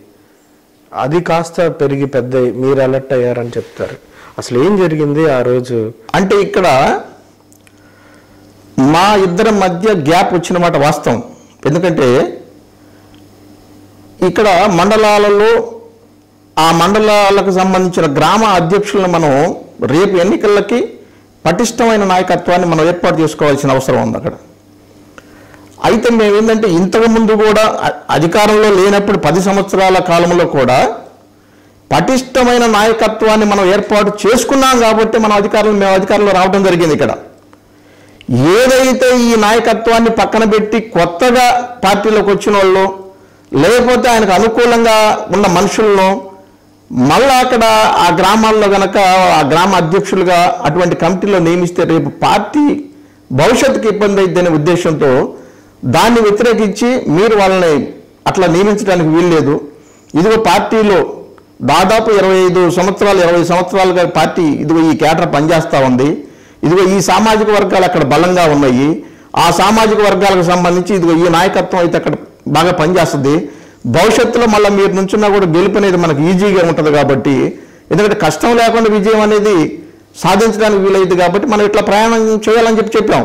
అది కాస్త పెరిగి పెద్ద మీరు అలర్ట్ అయ్యారని చెప్తారు. అసలు ఏం జరిగింది ఆ రోజు? అంటే ఇక్కడ మా ఇద్దరి మధ్య గ్యాప్ వచ్చిన మాట వాస్తవం. ఎందుకంటే ఇక్కడ మండలాలలో ఆ మండలాలకు సంబంధించిన గ్రామ అధ్యక్షులను మనం రేపు ఎన్నికలకి పటిష్టమైన నాయకత్వాన్ని మనం ఏర్పాటు చేసుకోవాల్సిన అవసరం ఉంది అక్కడ. అయితే మేము ఏంటంటే ఇంతకుముందు కూడా అధికారంలో లేనప్పుడు 10 సంవత్సరాల కాలంలో కూడా పటిష్టమైన నాయకత్వాన్ని మనం ఏర్పాటు చేసుకున్నాం కాబట్టి మేము అధికారంలో రావడం జరిగింది. ఇక్కడ ఏదైతే ఈ నాయకత్వాన్ని పక్కన పెట్టి కొత్తగా పార్టీలోకి వచ్చిన వాళ్ళు లేకపోతే ఆయనకు అనుకూలంగా ఉన్న మనుషులను మళ్ళా అక్కడ ఆ గ్రామాల్లో గనక ఆ గ్రామ అధ్యక్షులుగా అటువంటి కమిటీలో నియమిస్తే రేపు పార్టీ భవిష్యత్తుకు ఇబ్బంది అయిద్దనే ఉద్దేశంతో దాన్ని వ్యతిరేకించి మీరు వాళ్ళని అట్లా నియమించడానికి వీల్లేదు. ఇదిగో పార్టీలో దాదాపు 20 సంవత్సరాలుగా పార్టీ ఇదిగో ఈ కేడర్ పనిచేస్తూ ఉంది, ఇదిగో ఈ సామాజిక వర్గాలు అక్కడ బలంగా ఉన్నాయి, ఆ సామాజిక వర్గాలకు సంబంధించి ఇదిగో ఈ నాయకత్వం అయితే అక్కడ బాగా పనిచేస్తుంది, భవిష్యత్తులో మళ్ళీ మీరు నుంచున్నా కూడా గెలుపు అనేది మనకు ఈజీగా ఉంటుంది కాబట్టి, ఎందుకంటే కష్టం లేకుండా విజయం అనేది సాధించడానికి వీలైంది కాబట్టి మనం ఇట్లా ప్రయాణం చేయాలని చెప్పాం.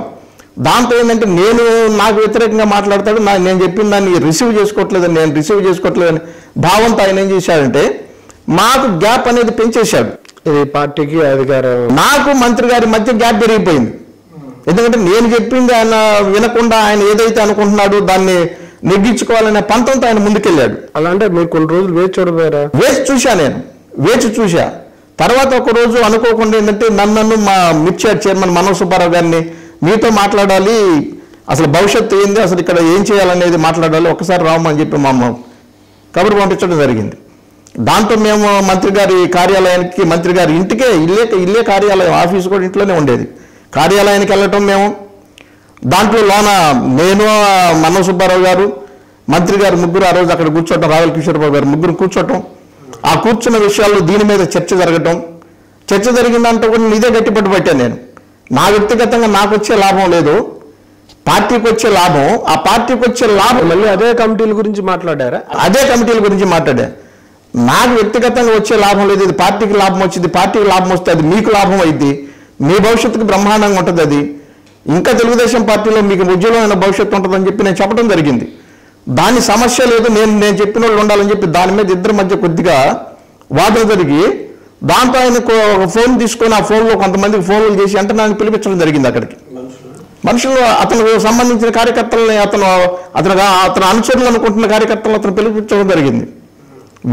దాంతో ఏంటంటే నేను నాకు వ్యతిరేకంగా మాట్లాడతాడు, నేను చెప్పిన దాన్ని రిసీవ్ చేసుకోవట్లేదని భావంతో ఆయన ఏం చేశాడంటే మాకు గ్యాప్ అనేది పెంచేశాడు. ఇది పార్టీకి అధికారం నాకు మంత్రి గారి మధ్య గ్యాప్ పెరిగిపోయింది. ఎందుకంటే నేను చెప్పింది ఆయన వినకుండా ఆయన ఏదైతే అనుకుంటున్నాడు దాన్ని నెగ్గించుకోవాలనే పంతంతో ఆయన ముందుకెళ్ళాడు. అలా అంటే మీరు కొన్ని రోజులు వేచి చూశా. తర్వాత ఒక రోజు అనుకోకుండా ఏంటంటే నన్ను మా మిర్చాడ్ చైర్మన్ మనోజ్ సుబ్బారావు గారిని మీతో మాట్లాడాలి, అసలు భవిష్యత్తు ఏంది, అసలు ఇక్కడ ఏం చేయాలనేది మాట్లాడాలి, ఒకసారి రామని చెప్పి మా అమ్మ కబురు పంపించడం జరిగింది. దాంతో మేము మంత్రి గారి కార్యాలయానికి, మంత్రి గారి ఇంటికే ఇల్లే కార్యాలయం, ఆఫీసు కూడా ఇంట్లోనే ఉండేది, కార్యాలయానికి వెళ్ళటం మేము. దాంట్లో లోన నేను మనోజ్ సుబ్బారావు గారు మంత్రి గారు ముగ్గురు ఆ రోజు అక్కడ కూర్చోవటం, రావెల కిషోర్ బాబు గారు ముగ్గురు కూర్చోవటం, ఆ కూర్చున్న విషయాల్లో దీని మీద చర్చ జరిగిందంటే కూడా ఇదే గట్టిపట్టు పెట్టాను నేను. నా వ్యక్తిగతంగా నాకు వచ్చే లాభం లేదు, పార్టీకి వచ్చే లాభం, ఆ పార్టీకి వచ్చే లాభం మళ్ళీ అదే కమిటీల గురించి మాట్లాడారా? అదే కమిటీల గురించి మాట్లాడా. నాకు వ్యక్తిగతంగా వచ్చే లాభం లేదు, ఇది పార్టీకి లాభం వచ్చింది, పార్టీకి లాభం వస్తే అది మీకు లాభం అయింది, మీ భవిష్యత్తుకు బ్రహ్మాండంగా ఉంటుంది, అది ఇంకా తెలుగుదేశం పార్టీలో మీకు ఉజ్వలమైన భవిష్యత్తు ఉంటుందని చెప్పి నేను చెప్పడం జరిగింది. దాని సమస్య లేదు, నేను చెప్పిన వాళ్ళు ఉండాలని చెప్పి దాని మీద ఇద్దరి మధ్య కొద్దిగా వాదన జరిగి దాంతో ఆయన ఫోన్ తీసుకొని ఆ ఫోన్లో కొంతమందికి ఫోన్లు చేసి అంటే నాకు పిలిపించడం జరిగింది. అక్కడికి మనుషులు అతనికి సంబంధించిన కార్యకర్తలని అతను అనుచరులు అనుకుంటున్న కార్యకర్తలను అతను పిలిపించడం జరిగింది.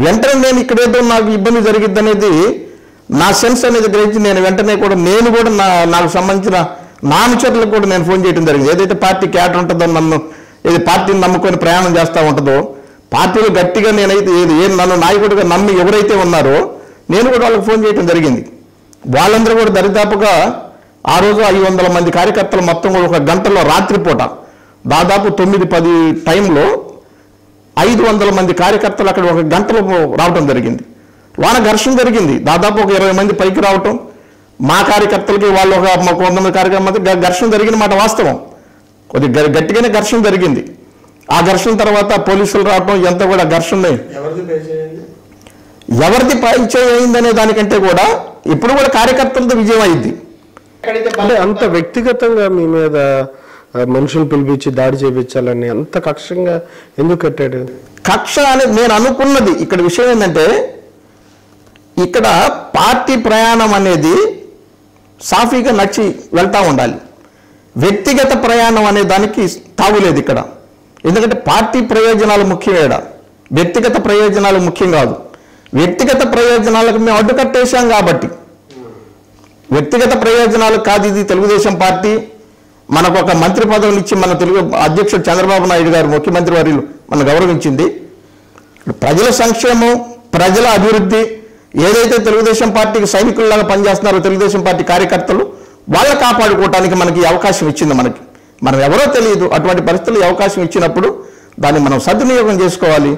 వెంటనే నేను ఇక్కడేదో నాకు ఇబ్బంది జరిగిద్ది అనేది నా సెన్స్ అనేది గ్రహించి నేను కూడా నాకు సంబంధించిన నా అనుచరులకు కూడా నేను ఫోన్ చేయడం జరిగింది. ఏదైతే పార్టీ క్యాడర్ ఉంటుందో, ఏది పార్టీని నమ్ముకొని ప్రయాణం చేస్తూ ఉంటుందో, పార్టీలో గట్టిగా నేనైతే నన్ను నాయకుడిగా నమ్మి ఎవరైతే ఉన్నారో నేను కూడా వాళ్ళకి ఫోన్ చేయడం జరిగింది. వాళ్ళందరూ కూడా దరిదాపుగా ఆ రోజు 500 మంది కార్యకర్తలు మొత్తం కూడా ఒక గంటలో రాత్రిపూట దాదాపు 9-10 టైంలో 500 మంది కార్యకర్తలు అక్కడ ఒక గంటలో రావటం జరిగింది. వాన ఘర్షణ జరిగింది, దాదాపు ఒక 20 మంది పైకి రావటం, మా కార్యకర్తలకి వాళ్ళు ఒక 100 కార్యకర్తల ఘర్షణ జరిగిన మాట వాస్తవం, కొద్దిగా గట్టిగానే ఘర్షణ జరిగింది. ఆ ఘర్షణ తర్వాత పోలీసులు రావటం ఎంత కూడా ఘర్షణ ఎవరిది పరిచయం అయిందనే దానికంటే కూడా ఇప్పుడు కూడా కార్యకర్తలతో విజయం అయింది. అంటే అంత వ్యక్తిగతంగా మీ మీద మనుషులు పిలిపించి దాడి చేయించాలని అంత కక్షంగా ఎందుకు కట్టాడు? కక్ష అనేది నేను అనుకున్నది ఇక్కడ విషయం ఏంటంటే, ఇక్కడ పార్టీ ప్రయాణం అనేది సాఫీగా నచ్చి వెళ్తూ ఉండాలి, వ్యక్తిగత ప్రయాణం అనే దానికి తావులేదు ఇక్కడ. ఎందుకంటే పార్టీ ప్రయోజనాలు ముఖ్యమేడా, వ్యక్తిగత ప్రయోజనాలు ముఖ్యం కాదు. వ్యక్తిగత ప్రయోజనాలకు మేము అడ్డుకట్టేశాం కాబట్టి, వ్యక్తిగత ప్రయోజనాలు కాదు ఇది తెలుగుదేశం పార్టీ. మనకు ఒక మంత్రి పదవిని ఇచ్చి మన తెలుగు అధ్యక్షుడు చంద్రబాబు నాయుడు గారు ముఖ్యమంత్రి వర్యులు మన గౌరవించింది. ప్రజల సంక్షేమం, ప్రజల అభివృద్ధి, ఏదైతే తెలుగుదేశం పార్టీకి సైనికుల్లాగా పనిచేస్తున్నారో తెలుగుదేశం పార్టీ కార్యకర్తలు, వాళ్ళ కాపాడుకోవటానికి మనకి అవకాశం ఇచ్చింది. మనం ఎవరో తెలియదు, అటువంటి పరిస్థితులు అవకాశం ఇచ్చినప్పుడు దాన్ని మనం సద్వినియోగం చేసుకోవాలి.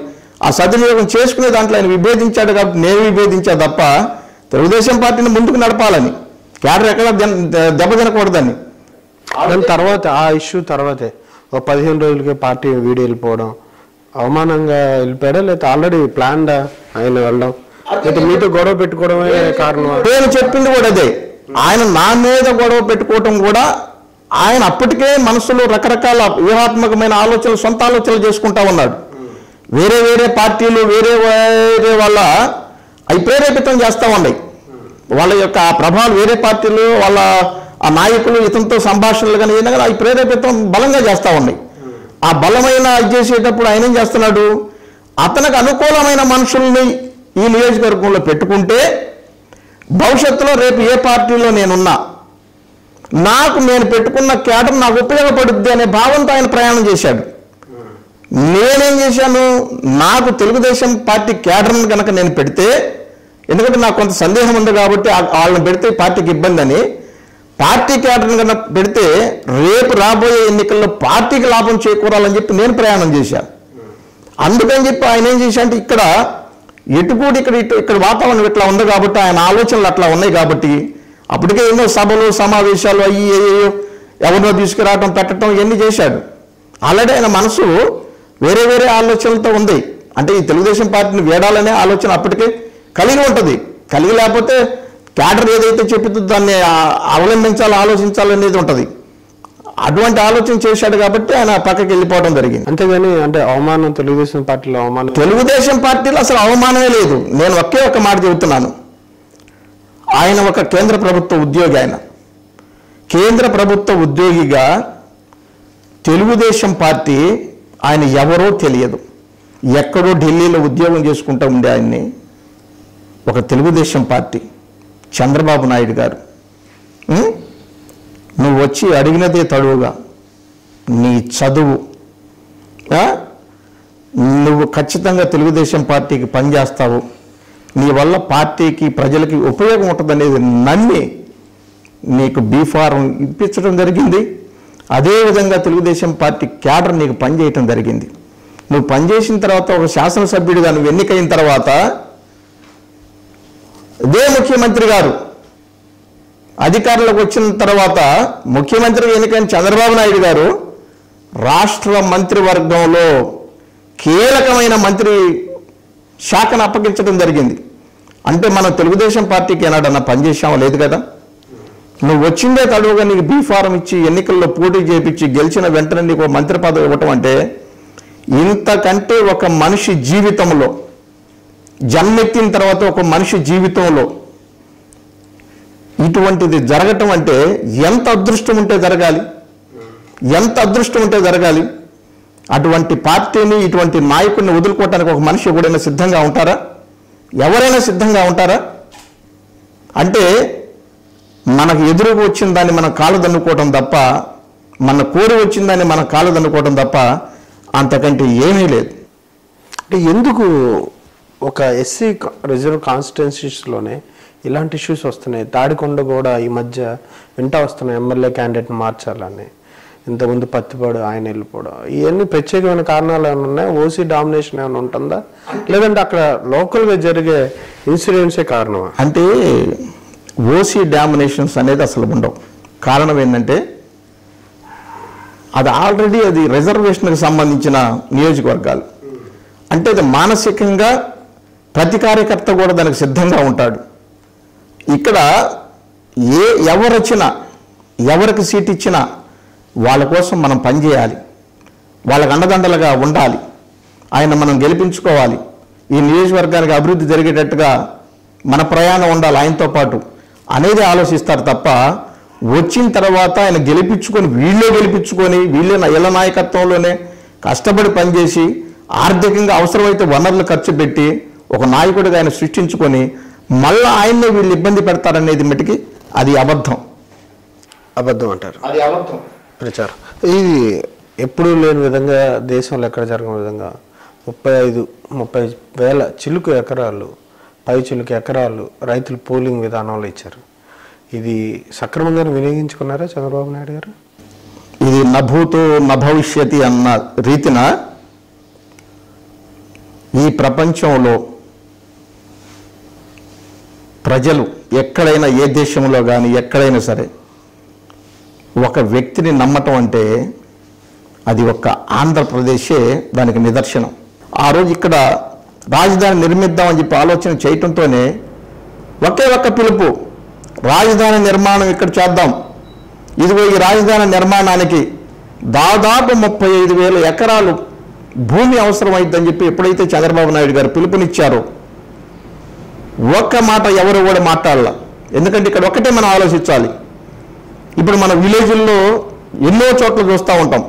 ఆ సద్వినియోగం చేసుకునే దాంట్లో ఆయన విభేదించాడు కాబట్టి నేను విభేదించా తప్ప తెలుగుదేశం పార్టీని ముందుకు నడపాలని, క్యాడర్ ఎక్కడ దెబ్బతినకూడదని. దాని తర్వాత ఆ ఇష్యూ తర్వాతే ఒక 15 రోజులకే పార్టీ వీడి వెళ్ళిపోవడం, అవమానంగా వెళ్ళిపోయాడా లేకపోతే ఆల్రెడీ ప్లాన్డా ఆయన వెళ్ళడం, లేకపోతే మీతో గొడవ పెట్టుకోవడమే కారణం? నేను చెప్పింది కూడా అదే, ఆయన నా మీద గొడవ పెట్టుకోవటం కూడా ఆయన అప్పటికే మనసులో రకరకాల వ్యూహాత్మకమైన ఆలోచనలు, సొంత ఆలోచనలు చేసుకుంటా ఉన్నాడు. వేరే వేరే పార్టీలు వేరే వేరే వాళ్ళ అవి ప్రేరేపితం చేస్తూ ఉన్నాయి. వాళ్ళ యొక్క ఆ ప్రభావాలు వేరే పార్టీలు వాళ్ళ ఆ నాయకులు ఇతనితో సంభాషణలు కానీ ఏదైనా అవి ప్రేరేపితం బలంగా చేస్తూ ఉన్నాయి. ఆ బలమైన ఇది చేసేటప్పుడు ఆయన ఏం చేస్తున్నాడు, అతనికి అనుకూలమైన మనుషుల్ని ఈ నియోజకవర్గంలో పెట్టుకుంటే భవిష్యత్తులో రేపు ఏ పార్టీలో నేనున్నా నాకు నేను పెట్టుకున్న క్యాడర్ నాకు ఉపయోగపడుద్ది అనే భావంతో ఆయన ప్రయాణం చేశాడు. నేనేం చేశాను, నాకు తెలుగుదేశం పార్టీ క్యాడర్ని కనుక నేను పెడితే, ఎందుకంటే నాకు కొంత సందేహం ఉంది కాబట్టి వాళ్ళని పెడితే పార్టీకి ఇబ్బంది అని, పార్టీ క్యాడర్ని కనుక పెడితే రేపు రాబోయే ఎన్నికల్లో పార్టీకి లాభం చేకూరాలని చెప్పి నేను ప్రయాణం చేశాను. అందుకని చెప్పి ఆయన ఏం చేశారంటే ఇక్కడ ఎటుకూడి ఇక్కడ వాతావరణం ఇట్లా ఉంది కాబట్టి ఆయన ఆలోచనలు అట్లా ఉన్నాయి కాబట్టి అప్పటికే ఎన్నో సభలు సమావేశాలు అయ్యి ఎవరినో తీసుకురావటం పెట్టడం ఇవన్నీ చేశాడు. ఆల్రెడీ ఆయన మనసు వేరే వేరే ఆలోచనలతో ఉంది. అంటే ఈ తెలుగుదేశం పార్టీని వేడాలనే ఆలోచన అప్పటికే కలిగి ఉంటుంది. కలిగి లేకపోతే క్యాడర్ ఏదైతే చెప్తుందో దాన్ని అవలంబించాలి ఆలోచించాలనేది ఉంటుంది. అటువంటి ఆలోచన చేశాడు కాబట్టి ఆయన పక్కకి వెళ్ళిపోవడం జరిగింది. అంతేగాని అంటే అవమానం తెలుగుదేశం పార్టీలో అవమానం, తెలుగుదేశం పార్టీలో అసలు అవమానమే లేదు. నేను ఒకే ఒక మాట చెబుతున్నాను, ఆయన ఒక కేంద్ర ప్రభుత్వ ఉద్యోగి. ఆయన కేంద్ర ప్రభుత్వ ఉద్యోగిగా తెలుగుదేశం పార్టీ ఆయన ఎవరో తెలియదు, ఎక్కడో ఢిల్లీలో ఉద్యోగం చేసుకుంటూ ఉండే ఆయన్ని ఒక తెలుగుదేశం పార్టీ చంద్రబాబు నాయుడు గారు నువ్వు వచ్చి అడిగినదే తడువుగా నీ చదువు, నువ్వు ఖచ్చితంగా తెలుగుదేశం పార్టీకి పనిచేస్తావు, నీ వల్ల పార్టీకి ప్రజలకి ఉపయోగం ఉంటుందనేది నమ్మి నీకు బీఫారం ఇప్పించడం జరిగింది. అదేవిధంగా తెలుగుదేశం పార్టీ క్యాడర్ నీకు పనిచేయటం జరిగింది. నువ్వు పనిచేసిన తర్వాత ఒక శాసనసభ్యుడిగా నువ్వు ఎన్నికైన తర్వాత ఇదే ముఖ్యమంత్రి గారు అధికారంలోకి వచ్చిన తర్వాత ముఖ్యమంత్రి ఎన్నికైన చంద్రబాబు నాయుడు గారు రాష్ట్ర మంత్రివర్గంలో కీలకమైన మంత్రి శాఖను అప్పగించడం జరిగింది. అంటే మనం తెలుగుదేశం పార్టీకి ఏనాడన్నా పనిచేసామో లేదు కదా. నువ్వు వచ్చిందే తడువుగా నీకు బీఫారం ఇచ్చి ఎన్నికల్లో పోటీ చేయించి గెలిచిన వెంటనే నీకు మంత్రి పదవి ఇవ్వటం అంటే ఇంతకంటే ఒక మనిషి జీవితంలో జన్మెత్తిన తర్వాత ఒక మనిషి జీవితంలో ఇటువంటిది జరగటం అంటే ఎంత అదృష్టం ఉంటే జరగాలి, ఎంత అదృష్టం ఉంటే జరగాలి. అటువంటి పార్టీని ఇటువంటి నాయకుడిని వదులుకోవటానికి ఒక మనిషి ఎవరైనా సిద్ధంగా ఉంటారా? ఎవరైనా సిద్ధంగా ఉంటారా? అంటే మనకు ఎదురుగా వచ్చిన దాన్ని మనం కాలు దన్నుకోవటం తప్ప, మన కోరి వచ్చిన దాన్ని మనం కాలు దన్నుకోవటం తప్ప అంతకంటే ఏమీ లేదు. అంటే ఎందుకు ఒక ఎస్సీ రిజర్వ్ కాన్స్టిట్యున్సీస్లోనే ఇలాంటి ఇష్యూస్ వస్తున్నాయి? తాడికొండ కూడా ఈ మధ్య వింటా వస్తున్నాయి ఎమ్మెల్యే క్యాండిడేట్ని మార్చాలని, ఇంతకుముందు పత్తిపాడు ఆయన వెళ్ళిపోవడం, ఇవన్నీ ప్రత్యేకమైన కారణాలు ఏమైనా ఉన్నాయి? ఓసీ డామినేషన్ ఏమైనా ఉంటుందా, లేదంటే అక్కడ లోకల్గా జరిగే ఇన్సిడెంట్సే కారణమా? అంటే ఓసీ డామినేషన్స్ అనేది అసలు ఉండవు. కారణం ఏంటంటే అది ఆల్రెడీ అది రిజర్వేషన్కి సంబంధించిన నియోజకవర్గాలు. అంటే అది మానసికంగా ప్రతి కార్యకర్త కూడా దానికి సిద్ధంగా ఉంటాడు. ఇక్కడ ఎవరు వచ్చినా ఎవరికి సీట్ ఇచ్చినా వాళ్ళ కోసం మనం పనిచేయాలి, వాళ్ళకి అండదండలుగా ఉండాలి, ఆయన మనం గెలిపించుకోవాలి, ఈ నియోజకవర్గానికి అభివృద్ధి జరిగేటట్టుగా మన ప్రయాణం ఉండాలి ఆయనతో పాటు అనేది ఆలోచిస్తారు తప్ప వచ్చిన తర్వాత ఆయన గెలిపించుకొని వీళ్ళే ఇళ్ళ నాయకత్వంలోనే కష్టపడి పనిచేసి ఆర్థికంగా అవసరమైతే వనరులు ఖర్చు పెట్టి ఒక నాయకుడిగా ఆయన సృష్టించుకొని మళ్ళీ ఆయన్నే వీళ్ళు ఇబ్బంది పెడతారనేది మటుకి అది అబద్ధం అంటారు. అది అబద్ధం ప్రచారం. ఇది ఎప్పుడూ లేని విధంగా దేశంలో ఎక్కడ జరగని విధంగా 35 వేల చిలుకు ఎకరాలు రైతులు పోలింగ్ విధానంలో ఇచ్చారు. ఇది సక్రమంగానే వినియోగించుకున్నారా చంద్రబాబు నాయుడు గారు? ఇది నభూతో నభవిష్యతి అన్న రీతిన ఈ ప్రపంచంలో ప్రజలు ఎక్కడైనా ఏ దేశంలో కానీ ఎక్కడైనా సరే ఒక వ్యక్తిని నమ్మటం అంటే అది ఒక్క ఆంధ్రప్రదేశే దానికి నిదర్శనం. ఆ రోజు ఇక్కడ రాజధాని నిర్మిద్దామని చెప్పి ఆలోచన చేయటంతోనే ఒకే ఒక్క పిలుపు, రాజధాని నిర్మాణం ఇక్కడ చేద్దాం. ఇదిగో ఈ రాజధాని నిర్మాణానికి దాదాపు 35,000 ఎకరాలు భూమి అవసరమైందని చెప్పి ఎప్పుడైతే చంద్రబాబు నాయుడు గారు పిలుపునిచ్చారో ఒక్క మాట ఎవరు కూడా మాట్లాడాల. ఎందుకంటే ఇక్కడ ఒక్కటే మనం ఆలోచించాలి. ఇప్పుడు మన విలేజ్ల్లో ఎన్నో చోట్ల చూస్తూ ఉంటాం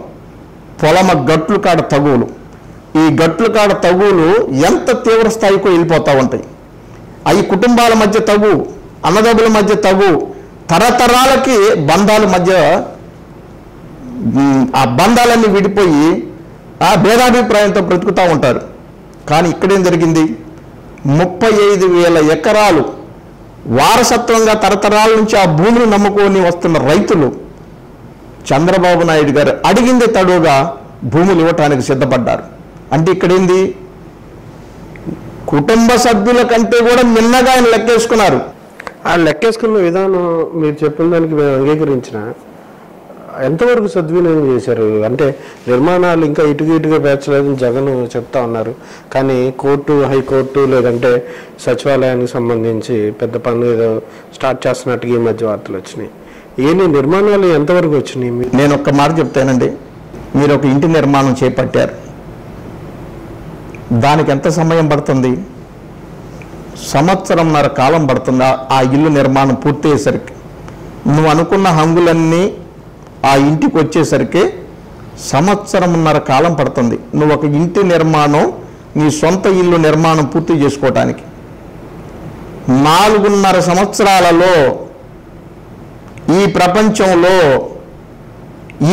పొలమ గట్లు కాడ తగువులు. ఈ గట్లు కాడ తగువులు ఎంత తీవ్ర స్థాయికో వెళ్ళిపోతూ ఉంటాయి. అవి కుటుంబాల మధ్య తగు, అన్నదమ్ముల మధ్య తగు, తరతరాలకి బంధాల మధ్య ఆ బంధాలన్నీ విడిపోయి ఆ భేదాభిప్రాయంతో బ్రతుకుతూ ఉంటారు. కానీ ఇక్కడేం జరిగింది? 35,000 ఎకరాలు వారసత్వంగా తరతరాల నుంచి ఆ భూమిని నమ్ముకొని వస్తున్న రైతులు చంద్రబాబు నాయుడు గారు అడిగింది తడుగా భూములు ఇవ్వటానికి సిద్ధపడ్డారు. అంటే ఇక్కడేంది? కుటుంబ సభ్యుల కంటే కూడా మిన్నగా ఆయన లెక్కేసుకున్నారు. ఆ లెక్కేసుకున్న విధానం మీరు చెప్పిన దానికి మేము అంగీకరించిన ఎంతవరకు సద్వినియోగం చేశారు? అంటే నిర్మాణాలు ఇంకా ఇటుగా పేర్చలేదని జగన్ చెప్తా ఉన్నారు. కానీ కోర్టు, హైకోర్టు లేదంటే సచివాలయానికి సంబంధించి పెద్ద పనులు ఏదో స్టార్ట్ చేస్తున్నట్టుగా ఈ మధ్య వార్తలు వచ్చినాయి. ఏమి నిర్మాణాలు ఎంతవరకు వచ్చినాయి? నేను ఒక్క మాట చెప్తానండి. మీరు ఒక ఇంటి నిర్మాణం చేపట్టారు, దానికి ఎంత సమయం పడుతుంది? 1.5 సంవత్సరంన్నర కాలం పడుతుంది ఆ ఇల్లు నిర్మాణం పూర్తయ్యేసరికి. నువ్వు అనుకున్న హంగులన్నీ ఆ ఇంటికి వచ్చేసరికి 1.5 సంవత్సరంన్నర కాలం పడుతుంది. నువ్వు ఒక ఇంటి నిర్మాణం, నీ సొంత ఇల్లు నిర్మాణం పూర్తి చేసుకోవటానికి 4.5 సంవత్సరాలలో ఈ ప్రపంచంలో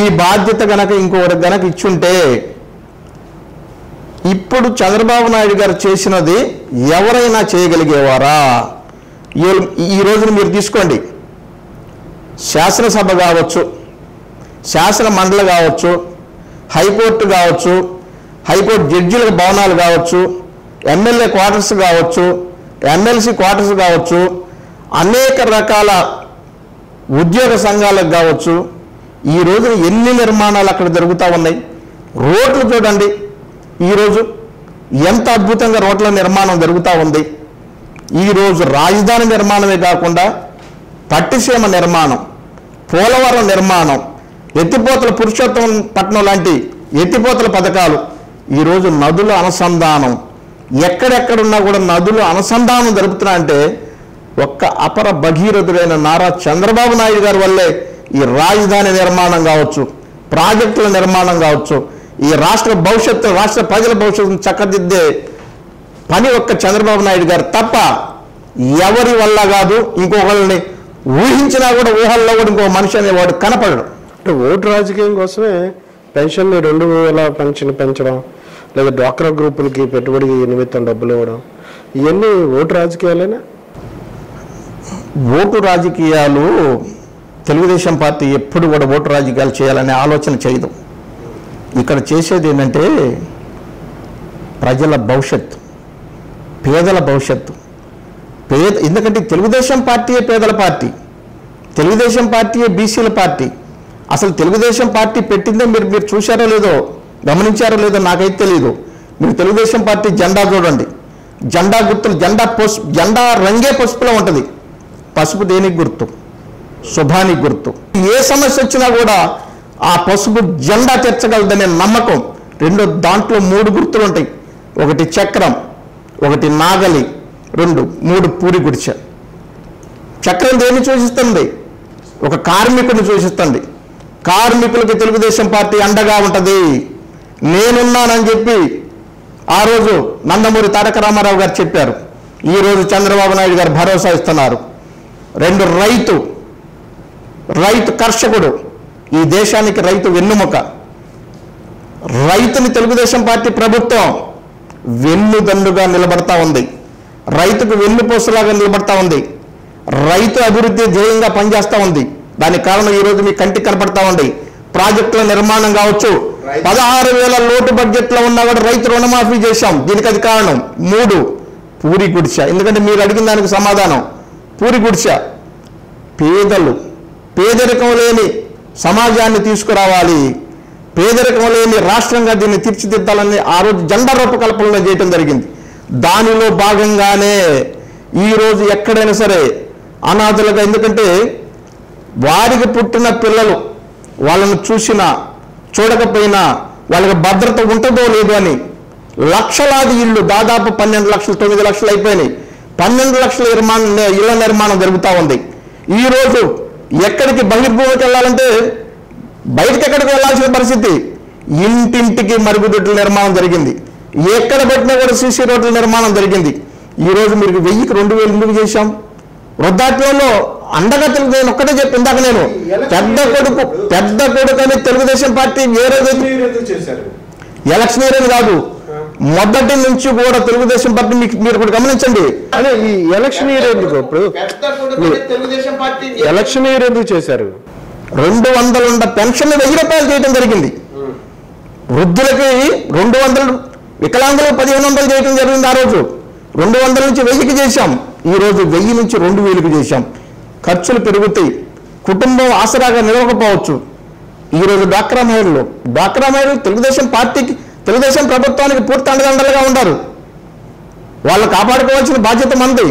ఈ బాధ్యత గనక ఇంకొకరికి గనక ఇచ్చుంటే, ఇప్పుడు చంద్రబాబు నాయుడు గారు చేసినది ఎవరైనా చేయగలిగేవారా? ఈ రోజున మీరు తీసుకోండి, శాసనసభ కావచ్చు, శాసన మండలి కావచ్చు, హైకోర్టు కావచ్చు, హైకోర్టు జడ్జిల భవనాలు కావచ్చు, ఎమ్మెల్యే క్వార్టర్స్ కావచ్చు, ఎమ్మెల్సీ క్వార్టర్స్ కావచ్చు, అనేక రకాల ఉద్యోగ సంఘాలకు కావచ్చు. ఈ రోజున ఎన్ని నిర్మాణాలు అక్కడ జరుగుతూ ఉన్నాయి. రోడ్లు చూడండి, ఈరోజు ఎంత అద్భుతంగా రోడ్ల నిర్మాణం జరుగుతూ ఉంది. ఈరోజు రాజధాని నిర్మాణమే కాకుండా పట్టిసీమ నిర్మాణం, పోలవరం నిర్మాణం, ఎత్తిపోతల పురుషోత్తం పట్నం లాంటి ఎత్తిపోతల పథకాలు, ఈరోజు నదుల అనుసంధానం, ఎక్కడెక్కడున్నా కూడా నదులు అనుసంధానం జరుపుతున్నా అంటే ఒక్క అపర భగీరథుడైన నారా చంద్రబాబు నాయుడు గారి వల్లే ఈ రాజధాని నిర్మాణం కావచ్చు, ప్రాజెక్టుల నిర్మాణం కావచ్చు, ఈ రాష్ట్ర భవిష్యత్తు, రాష్ట్ర ప్రజల భవిష్యత్తును చక్కదిద్దే పని ఒక్క చంద్రబాబు నాయుడు గారు తప్ప ఎవరి వల్ల కాదు. ఇంకొకళ్ళని ఊహించినా కూడా ఊహల్లో కూడా ఇంకో మనిషి అనేవాడు కనపడడు. అంటే ఓటు రాజకీయం కోసమే పెన్షన్ 2,000 పెన్షన్ పెంచడం, లేదా డ్వాక్రా గ్రూపులకి పెట్టుబడి నిమిత్తం డబ్బులు ఇవ్వడం, ఇవన్నీ ఓటు రాజకీయాలేనా? ఓటు రాజకీయాలు తెలుగుదేశం పార్టీ ఎప్పుడు కూడా ఓటు రాజకీయాలు చేయాలనే ఆలోచన చేయదు. ఇక్కడ చేసేది ఏంటంటే ప్రజల భవిష్యత్తు, పేదల భవిష్యత్తు. ఎందుకంటే తెలుగుదేశం పార్టీయే పేదల పార్టీ, తెలుగుదేశం పార్టీయే బీసీల పార్టీ. అసలు తెలుగుదేశం పార్టీ పెట్టిందే మీరు చూశారో లేదో, గమనించారో లేదో నాకైతే తెలియదు. మీరు తెలుగుదేశం పార్టీ జెండా చూడండి, జెండా గుర్తులు, జెండా రంగే పసుపులో ఉంటుంది. పసుపు దేనికి గుర్తు? శుభానికి గుర్తు. ఏ సమస్య వచ్చినా కూడా ఆ పసుపు జెండా తెచ్చగలదనే నమ్మకం. దాంట్లో 3 గుర్తులు ఉంటాయి. ఒకటి చక్రం, ఒకటి నాగలి, 3 పూరి గుడిచె. చక్రం దేన్ని సూచిస్తుంది? ఒక కార్మికుడిని సూచిస్తుంది. కార్మికులకు తెలుగుదేశం పార్టీ అండగా ఉంటుంది. నేనున్నానని చెప్పి ఆ రోజు నందమూరి తారక రామారావు గారు చెప్పారు. ఈరోజు చంద్రబాబు నాయుడు గారు భరోసా ఇస్తున్నారు. 2 రైతు కర్షకుడు, ఈ దేశానికి రైతు వెన్నుముక. రైతుని తెలుగుదేశం పార్టీ ప్రభుత్వం వెన్నుదన్నుగా నిలబడతా ఉంది, రైతుకు వెన్నుపోసలాగా నిలబడతా ఉంది, రైతు అభివృద్ధి ధ్యేయంగా పనిచేస్తూ ఉంది. దానికి కారణం ఈరోజు మీ కంటికి కనపడతా ఉంది. ప్రాజెక్టుల నిర్మాణం కావచ్చు, 16,000 లోటు బడ్జెట్లో ఉన్నా కూడా రైతు రుణమాఫీ చేశాం. దీనికి అది కారణం. 3 పూరి గుడిసె. ఎందుకంటే మీరు అడిగిన దానికి సమాధానం పూరి గుడిసె. పేదరికం లేని సమాజాన్ని తీసుకురావాలి, పేదరికం లేని రాష్ట్రంగా దీన్ని తీర్చిదిద్దాలని ఆ రోజు జెండా రూపకల్పన చేయడం జరిగింది. దానిలో భాగంగానే ఈరోజు ఎక్కడైనా సరే అనాథలుగా, ఎందుకంటే వారికి పుట్టిన పిల్లలు వాళ్ళను చూసినా చూడకపోయినా వాళ్ళకి భద్రత ఉంటుందో లేదో అని లక్షలాది ఇళ్ళు, దాదాపు 12 లక్షలు 9 లక్షలు అయిపోయినాయి. 12 లక్షల ఇళ్ల నిర్మాణం జరుగుతూ ఉంది. ఈరోజు ఎక్కడికి బహిర్భూమికి వెళ్ళాలంటే బయటకు ఎక్కడికి వెళ్ళాల్సిన పరిస్థితి. ఇంటింటికి మరుగుదొడ్ల నిర్మాణం జరిగింది. ఎక్కడ పెట్టినా కూడా సీసీ రోడ్ల నిర్మాణం జరిగింది. ఈరోజు మీరు 1000కి 2000 ఎందుకు చేశాం? వృద్ధాప్యంలో అండగా నేను ఒక్కటే చెప్పి ఇందాక నేను పెద్ద కొడుకు అని తెలుగుదేశం పార్టీ ఏ రోజు ఎలక్షనీర్ అని కాదు, మొదటి నుంచి కూడా తెలుగుదేశం పార్టీ మీరు కూడా గమనించండి. అదే ఈ ఎలక్షన్ ఇయర్ ఎందుకు ఇప్పుడు ఎలక్షన్ ఇయర్ ఎందుకు చేశారు? 200 పెన్షన్ 1000 రూపాయలు చేయడం జరిగింది. వృద్ధులకి 200, వికలాంగులకు 1500 చేయడం జరిగింది. ఆ రోజు 200 నుంచి 1000కి చేశాం. ఈరోజు 1000 నుంచి 2000కి చేశాం. ఖర్చులు పెరుగుతాయి, కుటుంబం ఆసరాగా నిలవకపోవచ్చు. ఈరోజు డ్వాక్రా మహిళలు తెలుగుదేశం పార్టీకి, తెలుగుదేశం ప్రభుత్వానికి పూర్తి అండదండలుగా ఉన్నారు. వాళ్ళు కాపాడుకోవాల్సిన బాధ్యత మంది.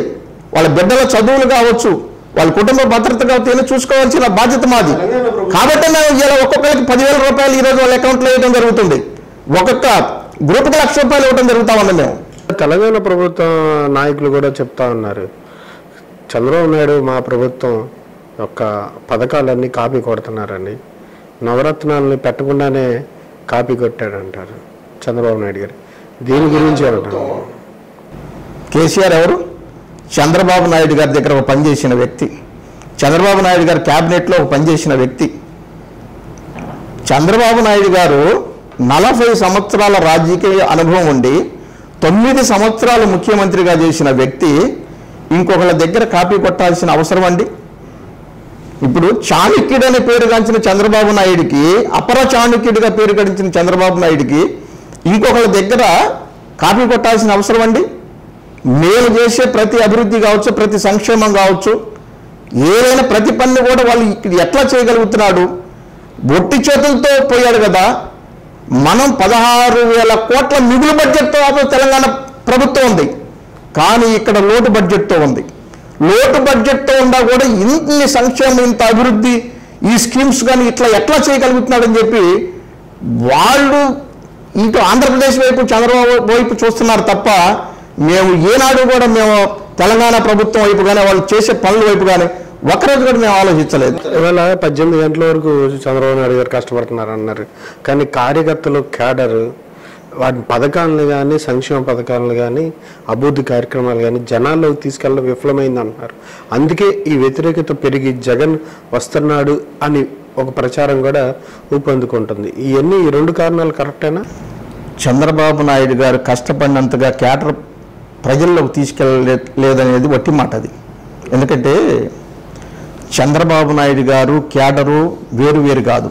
వాళ్ళ బిడ్డల చదువులు కావచ్చు, వాళ్ళ కుటుంబ భద్రత కావచ్చు, చూసుకోవాల్సిన బాధ్యత మాది. కాబట్టి మేము ఇలా ఒక్కొక్కరికి 10,000 రూపాయలు ఈరోజు వాళ్ళ అకౌంట్లో వేయడం జరుగుతుంది. ఒక్కొక్క గ్రూప్కి 1,00,000 రూపాయలు ఇవ్వడం జరుగుతా ఉంది. మేము తెలంగాణ ప్రభుత్వం నాయకులు కూడా చెప్తా ఉన్నారు, చంద్రబాబు నాయుడు మా ప్రభుత్వం యొక్క పథకాలన్నీ కాపీ కొడుతున్నారని, నవరత్నాలని పెట్టకుండానే కాపీ కొట్టాడంటారు చంద్రబాబు నాయుడు గారు. దీని గురించి ఏమంటారు? కేసీఆర్ ఎవరు? చంద్రబాబు నాయుడు గారి దగ్గర ఒక పనిచేసిన వ్యక్తి. చంద్రబాబు నాయుడు గారి క్యాబినెట్లో ఒక పనిచేసిన వ్యక్తి. చంద్రబాబు నాయుడు గారు 40 సంవత్సరాల రాజకీయ అనుభవం ఉండి 9 సంవత్సరాలు ముఖ్యమంత్రిగా చేసిన వ్యక్తి ఇంకొకళ్ళ దగ్గర కాపీ కొట్టాల్సిన అవసరం అండి? ఇప్పుడు చాణక్యుడు అనే పేరు గాంచిన చంద్రబాబు నాయుడికి, అపర చాణక్యుడిగా పేరు గడించిన చంద్రబాబు నాయుడికి ఇంకొకళ్ళ దగ్గర కాపీ కొట్టాల్సిన అవసరం అండి? మేము చేసే ప్రతి అభివృద్ధి కావచ్చు, ప్రతి సంక్షేమం కావచ్చు, ఏదైనా ప్రతి పని కూడా వాళ్ళు ఎట్లా చేయగలుగుతున్నాడు? ఒట్టి చేతులతో పోయాడు కదా. మనం 16,000 కోట్ల మిగులు బడ్జెట్తో తెలంగాణ ప్రభుత్వం ఉంది, కానీ ఇక్కడ లోటు బడ్జెట్తో ఉంది. లోటు బడ్జెట్తో ఉన్నా కూడా ఇన్ని సంక్షేమం, ఇంత అభివృద్ధి, ఈ స్కీమ్స్ కానీ ఇట్లా ఎట్లా చేయగలుగుతున్నాడని చెప్పి వాళ్ళు ఇటు ఆంధ్రప్రదేశ్ వైపు, చంద్రబాబు వైపు చూస్తున్నారు తప్ప మేము ఏనాడు కూడా మేము తెలంగాణ ప్రభుత్వం వైపు కానీ వాళ్ళు చేసే పనుల వైపు కానీ ఒకరోజు కూడా మేము ఆలోచించలేదు. ఇవాళ 18 గంటల వరకు చంద్రబాబు నాయుడు గారు కష్టపడుతున్నారు అన్నారు, కానీ కార్యకర్తలు, క్యాడర్ వాటి పథకాలను కానీ, సంక్షేమ పథకాలను కానీ, అభివృద్ధి కార్యక్రమాలు కానీ జనాల్లోకి తీసుకెళ్ళడం విఫలమైంది అంటున్నారు. అందుకే ఈ వ్యతిరేకత పెరిగి జగన్ వస్తున్నాడు అని ఒక ప్రచారం కూడా ఊపందుకుంటుంది. ఇవన్నీ ఈ 2 కారణాలు కరెక్టేనా? చంద్రబాబు నాయుడు గారు కష్టపడినంతగా క్యాడర్ ప్రజల్లోకి తీసుకెళ్ళలేదనేది వట్టి మాట. అది ఎందుకంటే చంద్రబాబు నాయుడు గారు క్యాడరు వేరు కాదు.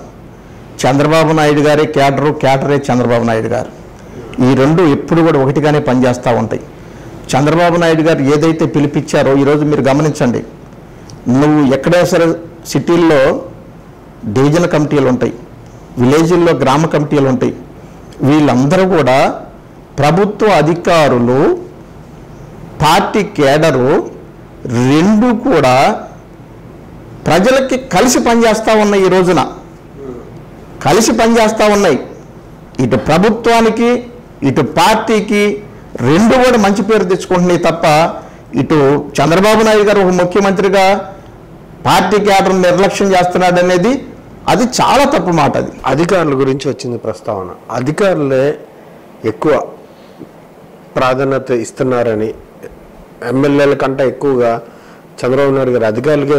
చంద్రబాబు నాయుడు గారే క్యాడరు, క్యాడరే చంద్రబాబు నాయుడు గారు. ఈ రెండు ఎప్పుడు కూడా ఒకటిగానే పనిచేస్తూ ఉంటాయి. చంద్రబాబు నాయుడు గారు ఏదైతే పిలిపించారో ఈరోజు మీరు గమనించండి. నువ్వు ఎక్కడైనా సరే సిటీల్లో డివిజన్ కమిటీలు ఉంటాయి, విలేజ్ల్లో గ్రామ కమిటీలు ఉంటాయి. వీళ్ళందరూ కూడా ప్రభుత్వ అధికారులు, పార్టీ కేడరు 2 కూడా ప్రజలకి కలిసి పనిచేస్తూ ఉన్నాయి. ఈ రోజున కలిసి పనిచేస్తూ ఉన్నాయి. ఇటు ప్రభుత్వానికి, ఇటు పార్టీకి 2 కూడా మంచి పేరు తెచ్చుకుంటున్నాయి తప్ప ఇటు చంద్రబాబు నాయుడు గారు ఒక ముఖ్యమంత్రిగా పార్టీ కేడర్ నిర్లక్ష్యం చేస్తున్నాడు అనేది అది చాలా తప్పు మాట. అది అధికారుల గురించి వచ్చింది ప్రస్తావన. అధికారులే ఎక్కువ ప్రాధాన్యత ఇస్తున్నారని, ఎమ్మెల్యేల కంటే ఎక్కువగా చంద్రబాబు నాయుడు గారు అధికారులకే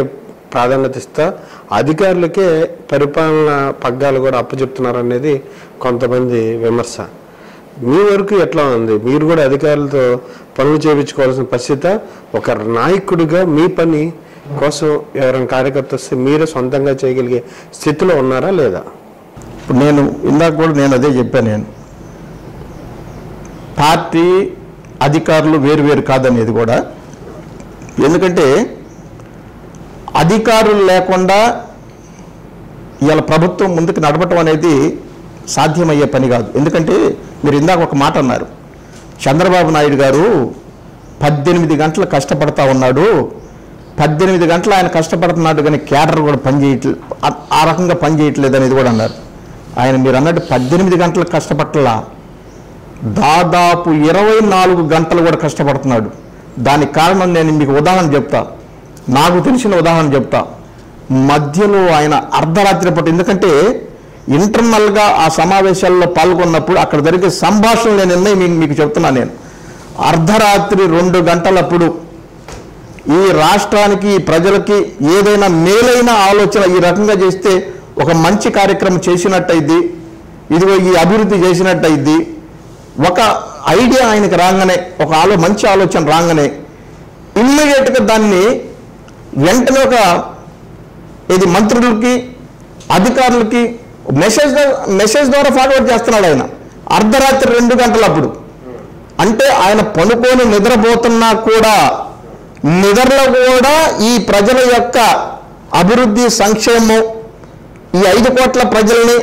ప్రాధాన్యత ఇస్తా అధికారులకే పరిపాలన పగ్గాలు కూడా అప్పచెప్తున్నారు అనేది కొంతమంది విమర్శ. మీ వరకు ఎట్లా ఉంది? మీరు కూడా అధికారులతో పనులు చేయించుకోవాల్సిన పరిస్థితి, ఒక నాయకుడిగా మీ పని కోసం ఎవరైనా కార్యకర్త వస్తే మీరే సొంతంగా చేయగలిగే స్థితిలో ఉన్నారా లేదా? ఇప్పుడు నేను ఇందాక కూడా నేను అదే చెప్పాను. నేను పార్టీ అధికారులు వేరు కాదనేది కూడా, ఎందుకంటే అధికారులు లేకుండా ఇవాళ ప్రభుత్వం ముందుకు నడపటం అనేది సాధ్యమయ్యే పని కాదు. ఎందుకంటే మీరు ఇందాక ఒక మాట అన్నారు, చంద్రబాబు నాయుడు గారు 18 గంటలు కష్టపడతా ఉన్నాడు, 18 గంటలు ఆయన కష్టపడుతున్నాడు, కానీ క్యాడర్ కూడా పనిచేయట్లేదు, ఆ రకంగా పనిచేయట్లేదు అనేది కూడా అన్నారు. ఆయన మీరు అన్నట్టు 18 గంటలు కష్టపట్ల దాదాపు 24 గంటలు కూడా కష్టపడుతున్నాడు. దానికి కారణం నేను మీకు ఉదాహరణ చెప్తా, నాకు తెలిసిన ఉదాహరణ చెప్తా. మధ్యలో ఆయన అర్ధరాత్రి పూట, ఎందుకంటే ఇంటర్నల్గా ఆ సమావేశాల్లో పాల్గొన్నప్పుడు అక్కడ జరిగే సంభాషణలు నేను మీకు చెప్తున్నాను. నేను అర్ధరాత్రి 2 గంటలప్పుడు ఈ రాష్ట్రానికి ఈ ప్రజలకి ఏదైనా మేలైన ఆలోచన ఈ రకంగా చేస్తే ఒక మంచి కార్యక్రమం చేసినట్టయిద్ది, ఇదిగో ఈ అభివృద్ధి చేసినట్టయిద్ది, ఒక ఐడియా ఆయనకు రాగానే, ఒక మంచి ఆలోచన రాగానే ఇమ్మీడియట్గా దాన్ని వెంటనే ఇది మంత్రులకి అధికారులకి మెసేజ్ ద్వారా ఫార్వర్డ్ చేస్తున్నాడు ఆయన అర్ధరాత్రి 2 గంటలప్పుడు. అంటే ఆయన పనుకొని నిద్రపోతున్నా కూడా నిద్రలో కూడా ఈ ప్రజల యొక్క అభివృద్ధి సంక్షేమం, ఈ 5 కోట్ల ప్రజల్ని,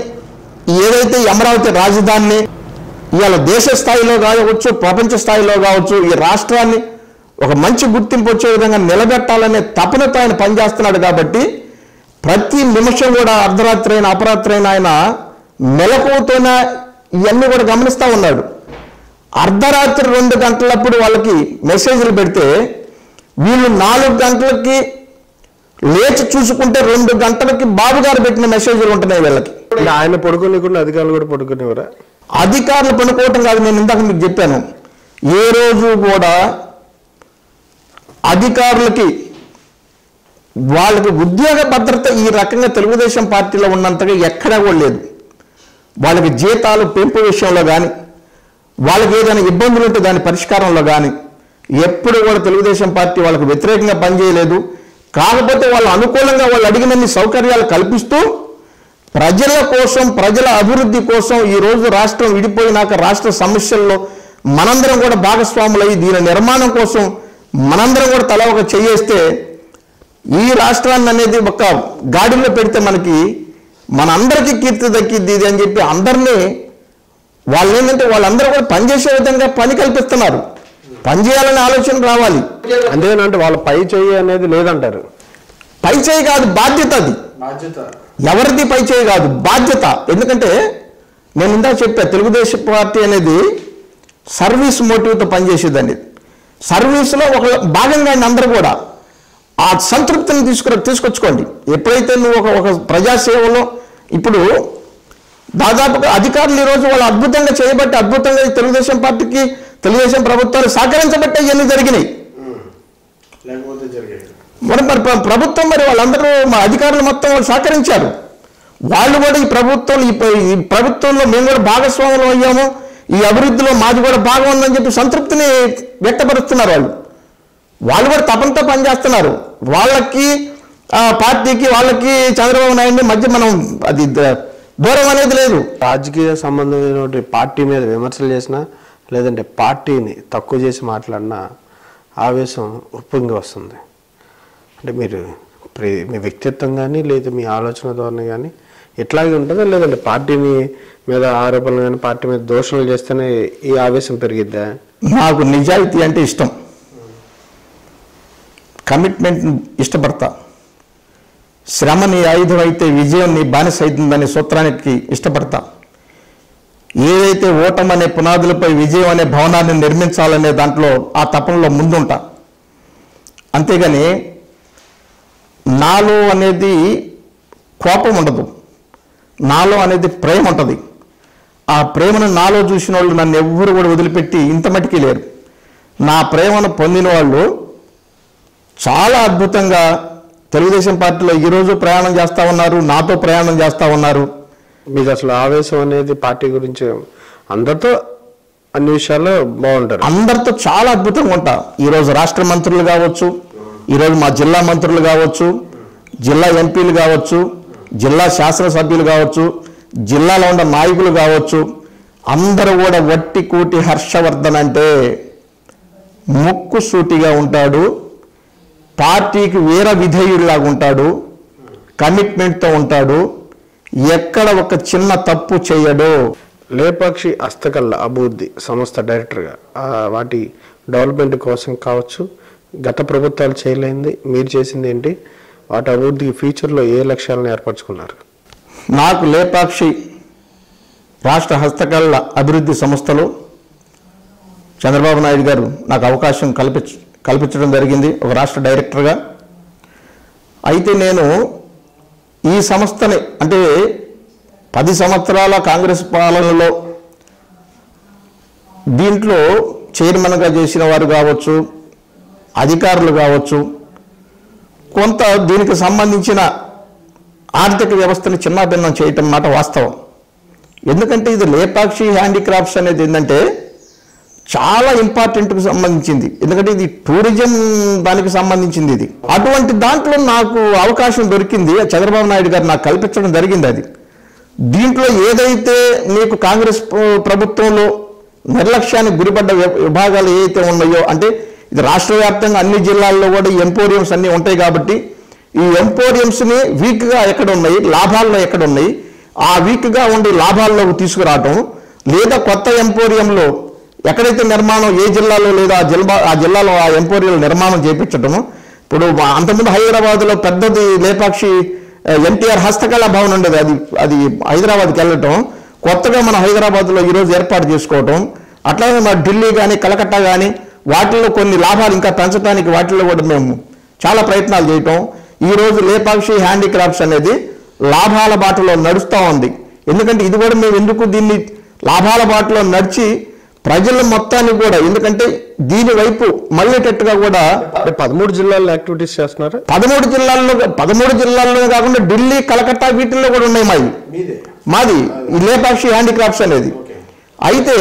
ఏదైతే అమరావతి రాజధానిని ఇవాళ దేశ స్థాయిలో కావచ్చు, ప్రపంచ స్థాయిలో కావచ్చు, ఈ రాష్ట్రాన్ని ఒక మంచి గుర్తింపు వచ్చే విధంగా నిలబెట్టాలనే తపనతో ఆయన పనిచేస్తున్నాడు. కాబట్టి ప్రతి నిమిషం కూడా అర్ధరాత్రి అయినా అపరాత్రి అయినా ఆయన మెలకువతోనే ఇవన్నీ కూడా గమనిస్తూ ఉన్నాడు. అర్ధరాత్రి 2 గంటలప్పుడు వాళ్ళకి మెసేజ్లు పెడితే వీళ్ళు 4 గంటలకి లేచి చూసుకుంటే 2 గంటలకి బాబు గారు పెట్టిన మెసేజ్లు ఉంటున్నాయి వీళ్ళకి. ఆయన పడుకోలేకుండా అధికారులు కూడా పడుకునేవారా? అధికారులు పడుకోవటం కాదు, నేను ఇందాక మీకు చెప్పాను, ఏ రోజు కూడా అధికారులకి వాళ్ళకి ఉద్యోగ భద్రత ఈ రకంగా తెలుగుదేశం పార్టీలో ఉన్నంతగా ఎక్కడా కూడా లేదు. వాళ్ళకి జీతాలు పెంపు విషయంలో కానీ, వాళ్ళకి ఏదైనా ఇబ్బందులు ఉంటే దాని పరిష్కారంలో కానీ ఎప్పుడు కూడా తెలుగుదేశం పార్టీ వాళ్ళకు వ్యతిరేకంగా పనిచేయలేదు. కాకపోతే వాళ్ళు అనుకూలంగా వాళ్ళు అడిగినన్ని సౌకర్యాలు కల్పిస్తూ ప్రజల కోసం, ప్రజల అభివృద్ధి కోసం ఈరోజు రాష్ట్రం విడిపోయినాక రాష్ట్ర సమస్యల్లో మనందరం కూడా భాగస్వాములై దీని నిర్మాణం కోసం మనందరం కూడా తల ఒక చెయ్యేస్తే ఈ రాష్ట్రాన్ని అనేది ఒక గాడిలో పెడితే మనకి మనందరికీ కీర్తి దక్కిద్ది ఇది అని చెప్పి అందరినీ వాళ్ళు ఏంటంటే వాళ్ళందరూ కూడా పనిచేసే విధంగా పని కల్పిస్తున్నారు. పనిచేయాలనే ఆలోచన రావాలి. అంతేనంటే వాళ్ళ పై చేయి అనేది లేదంటారు. పై చేయి కాదు, బాధ్యత. అది ఎవరిది పై చేయి కాదు, బాధ్యత. ఎందుకంటే నేను ఇందాక చెప్పా, తెలుగుదేశం పార్టీ అనేది సర్వీస్ మోటివ్తో పనిచేసేదండి. సర్వీస్లో ఒక భాగంగా అందరూ కూడా ఆ సంతృప్తిని తీసుకొచ్చుకోండి. ఎప్పుడైతే నువ్వు ఒక ప్రజాసేవలో ఇప్పుడు దాదాపుగా అధికారులు ఈరోజు వాళ్ళు అద్భుతంగా చేయబట్టి, అద్భుతంగా తెలుగుదేశం పార్టీకి, తెలుగుదేశం ప్రభుత్వాలు సహకరించబట్టే ఇవన్నీ జరిగినాయి. మరి ప్రభుత్వం మరి వాళ్ళందరూ మా అధికారులు మొత్తం వాళ్ళు సహకరించారు. వాళ్ళు కూడా ఈ ప్రభుత్వంలో మేము కూడా భాగస్వాములు అయ్యాము, ఈ అభివృద్ధిలో మాది కూడా భాగం ఉందని చెప్పి సంతృప్తిని వ్యక్తపరుస్తున్నారు. వాళ్ళు కూడా తపనతో పనిచేస్తున్నారు. వాళ్ళకి పార్టీకి వాళ్ళకి చంద్రబాబు నాయుడు మధ్య మనం అది దూరం అనేది లేదు. రాజకీయ సంబంధమైన పార్టీ మీద విమర్శలు చేసినా, లేదంటే పార్టీని తక్కువ చేసి మాట్లాడినా ఆవేశం ఉప్పొంగి వస్తుంది. అంటే మీరు మీ వ్యక్తిత్వం కానీ, లేదా మీ ఆలోచన ధోరణి కానీ ఎట్లాగే ఉంటుందా, లేదంటే పార్టీ మీద ఆరోపణలు కానీ, పార్టీ మీద దోషణలు చేస్తేనే ఈ ఆవేశం పెరిగిద్దా? నాకు నిజాయితీ అంటే ఇష్టం, కమిట్మెంట్ ఇష్టపడతా. శ్రమని ఆయుధం అయితే విజయం నీ బానిస అవుతుందనే సూత్రానికి ఇష్టపడతా. ఏదైతే ఓటం అనే పునాదులపై విజయం అనే భవనాన్ని నిర్మించాలనే దాంట్లో ఆ తపనలో ముందుంటా. అంతేగాని నాలో అనేది కోపం ఉండదు, నాలో అనేది ప్రేమ ఉంటుంది. ఆ ప్రేమను నాలో చూసిన వాళ్ళు నన్ను ఎవ్వరు కూడా వదిలిపెట్టి ఇంత మట్టికి లేరు. నా ప్రేమను పొందిన వాళ్ళు చాలా అద్భుతంగా తెలుగుదేశం పార్టీలో ఈరోజు ప్రయాణం చేస్తూ ఉన్నారు, నాతో ప్రయాణం చేస్తూ ఉన్నారు. మీకు అసలు ఆవేశం అనేది పార్టీ గురించి అందరితో అన్ని విషయాల్లో బాగుంటారు, అందరితో చాలా అద్భుతంగా ఉంటా. ఈరోజు రాష్ట్ర మంత్రులు కావచ్చు, ఈరోజు మా జిల్లా మంత్రులు కావచ్చు, జిల్లా ఎంపీలు కావచ్చు, జిల్లా శాసనసభ్యులు కావచ్చు, జిల్లాలో ఉన్న నాయకులు కావచ్చు, అందరూ కూడా వట్టి కూటి హర్షవర్ధన్ అంటే ముక్కు సూటిగా ఉంటాడు, పార్టీకి వీర విధేయుడిలాగా ఉంటాడు, కమిట్మెంట్తో ఉంటాడు, ఎక్కడ ఒక చిన్న తప్పు చేయడు. లేపాక్షి హస్తకళ అభివృద్ధి సంస్థ డైరెక్టర్గా వాటి డెవలప్మెంట్ కోసం కావచ్చు, గత ప్రభుత్వాలు చేయలేంది మీరు చేసింది ఏంటి, వాటి అభివృద్ధికి ఫ్యూచర్లో ఏ లక్ష్యాలను ఏర్పరచుకున్నారు? నాకు లేపాక్షి రాష్ట్ర హస్తకళ అభివృద్ధి సంస్థలో చంద్రబాబు నాయుడు గారు నాకు అవకాశం కల్పించడం జరిగింది ఒక రాష్ట్ర డైరెక్టర్గా. అయితే నేను ఈ సంస్థని అంటే 10 సంవత్సరాల కాంగ్రెస్ పాలనలో దీంట్లో చైర్మన్గా చేసిన వారు కావచ్చు, అధికారులు కావచ్చు, కొంత దీనికి సంబంధించిన ఆర్థిక వ్యవస్థని చిన్నాభిన్నం చేయటం మాట వాస్తవం. ఎందుకంటే ఇది లేపాక్షి హ్యాండీక్రాఫ్ట్స్ అనేది ఏంటంటే చాలా ఇంపార్టెంట్కి సంబంధించింది. ఎందుకంటే ఇది టూరిజం దానికి సంబంధించింది. ఇది అటువంటి దాంట్లో నాకు అవకాశం దొరికింది. చంద్రబాబు నాయుడు గారు నాకు కల్పించడం జరిగింది. అది దీంట్లో ఏదైతే మీకు కాంగ్రెస్ ప్రభుత్వంలో నిర్లక్ష్యానికి గురిపడ్డ విభాగాలు ఏవైతే ఉన్నాయో, అంటే ఇది రాష్ట్ర వ్యాప్తంగా అన్ని జిల్లాల్లో కూడా ఈ ఎంపోరియంస్ అన్నీ ఉంటాయి కాబట్టి ఈ ఎంపోరియంస్ని వీక్గా ఎక్కడ ఉన్నాయి, లాభాల్లో ఎక్కడ ఉన్నాయి, ఆ వీక్గా ఉండి లాభాల్లోకి తీసుకురావటం, లేదా కొత్త ఎంపోరియంలో ఎక్కడైతే నిర్మాణం ఏ జిల్లాలో లేదా ఆ జిల్లాలో ఆ ఎంపోరియం నిర్మాణం చేయించటము. ఇప్పుడు అంతకుముందు హైదరాబాద్లో పెద్దది లేపాక్షి ఎన్టీఆర్ హస్తకళా భవన్ ఉండేది. అది హైదరాబాద్కి వెళ్ళటం, కొత్తగా మన హైదరాబాద్లో ఈరోజు ఏర్పాటు చేసుకోవటం, అట్లాగే మన ఢిల్లీ కానీ కలకత్తా కానీ వాటిల్లో కొన్ని లాభాలు ఇంకా పెంచడానికి వాటిల్లో కూడా మేము చాలా ప్రయత్నాలు చేయటం. ఈరోజు లేపాక్షి హ్యాండీక్రాఫ్ట్స్ అనేది లాభాల బాటలో నడుస్తూ ఉంది. ఎందుకంటే ఇది కూడా మేము ఎందుకు దీన్ని లాభాల బాటలో నడిచి ప్రజల మొత్తాన్ని కూడా, ఎందుకంటే దీని వైపు మళ్ళేటట్టుగా కూడా 13 జిల్లాల్లో యాక్టివిటీస్ చేస్తున్నారు. 13 జిల్లాల్లో కాకుండా ఢిల్లీ కలకత్తా వీటిల్లో కూడా ఉన్నాయి మాది ఈ లేపాక్షి హ్యాండీక్రాఫ్ట్స్ అనేది. అయితే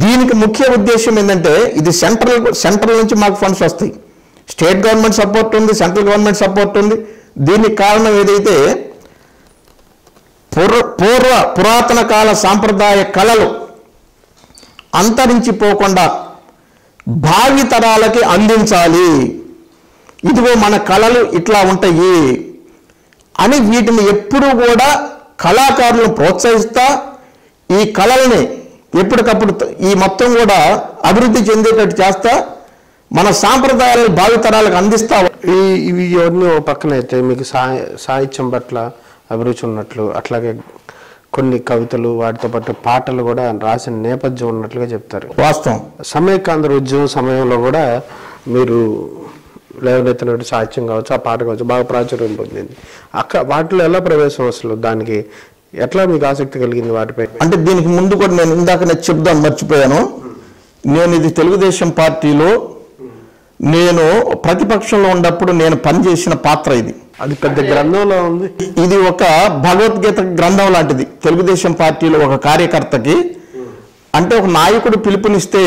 దీనికి ముఖ్య ఉద్దేశం ఏంటంటే ఇది సెంట్రల్ నుంచి మాకు ఫండ్స్ వస్తాయి. స్టేట్ గవర్నమెంట్ సపోర్ట్ ఉంది, సెంట్రల్ గవర్నమెంట్ సపోర్ట్ ఉంది. దీనికి కారణం ఏదైతే పురాతన కాల సాంప్రదాయ కళలు అంతరించిపోకుండా భావి తరాలకి అందించాలి, ఇదిగో మన కళలు ఇట్లా ఉంటాయి అని వీటిని ఎప్పుడూ కూడా కళాకారులను ప్రోత్సహిస్తా ఈ కళల్ని ఎప్పటికప్పుడు ఈ మొత్తం కూడా అభివృద్ధి చెందేటట్టు చేస్తా మన సాంప్రదాయాలను భావితరాలకు అందిస్తా. ఇవి ఎవరిని పక్కనైతే మీకు సాహిత్యం పట్ల అభిరుచి ఉన్నట్లు, అట్లాగే కొన్ని కవితలు వాటితో పాటు పాటలు కూడా రాసిన నేపథ్యం ఉన్నట్లుగా చెప్తారు. వాస్తవం. సమైకాంధ్ర ఉద్యమం సమయంలో కూడా మీరు లేవనెత్తినట్టు సాహిత్యం కావచ్చు, ఆ పాట కావచ్చు, బాగా ప్రాచుర్యం పొందింది. వాటిలో ఎలా ప్రవేశం అసలు, దానికి ఎట్లా మీకు ఆసక్తి కలిగింది వాటిపై? అంటే దీనికి ముందు కూడా నేను ఇందాక చెప్దాం మర్చిపోయాను. నేను ఇది తెలుగుదేశం పార్టీలో నేను ప్రతిపక్షంలో ఉన్నప్పుడు నేను పనిచేసిన పాత్ర ఇది. అది పెద్ద గ్రంథంలో ఉంది. ఇది ఒక భగవద్గీత గ్రంథం లాంటిది. తెలుగుదేశం పార్టీలో ఒక కార్యకర్తకి, అంటే ఒక నాయకుడు పిలుపునిస్తే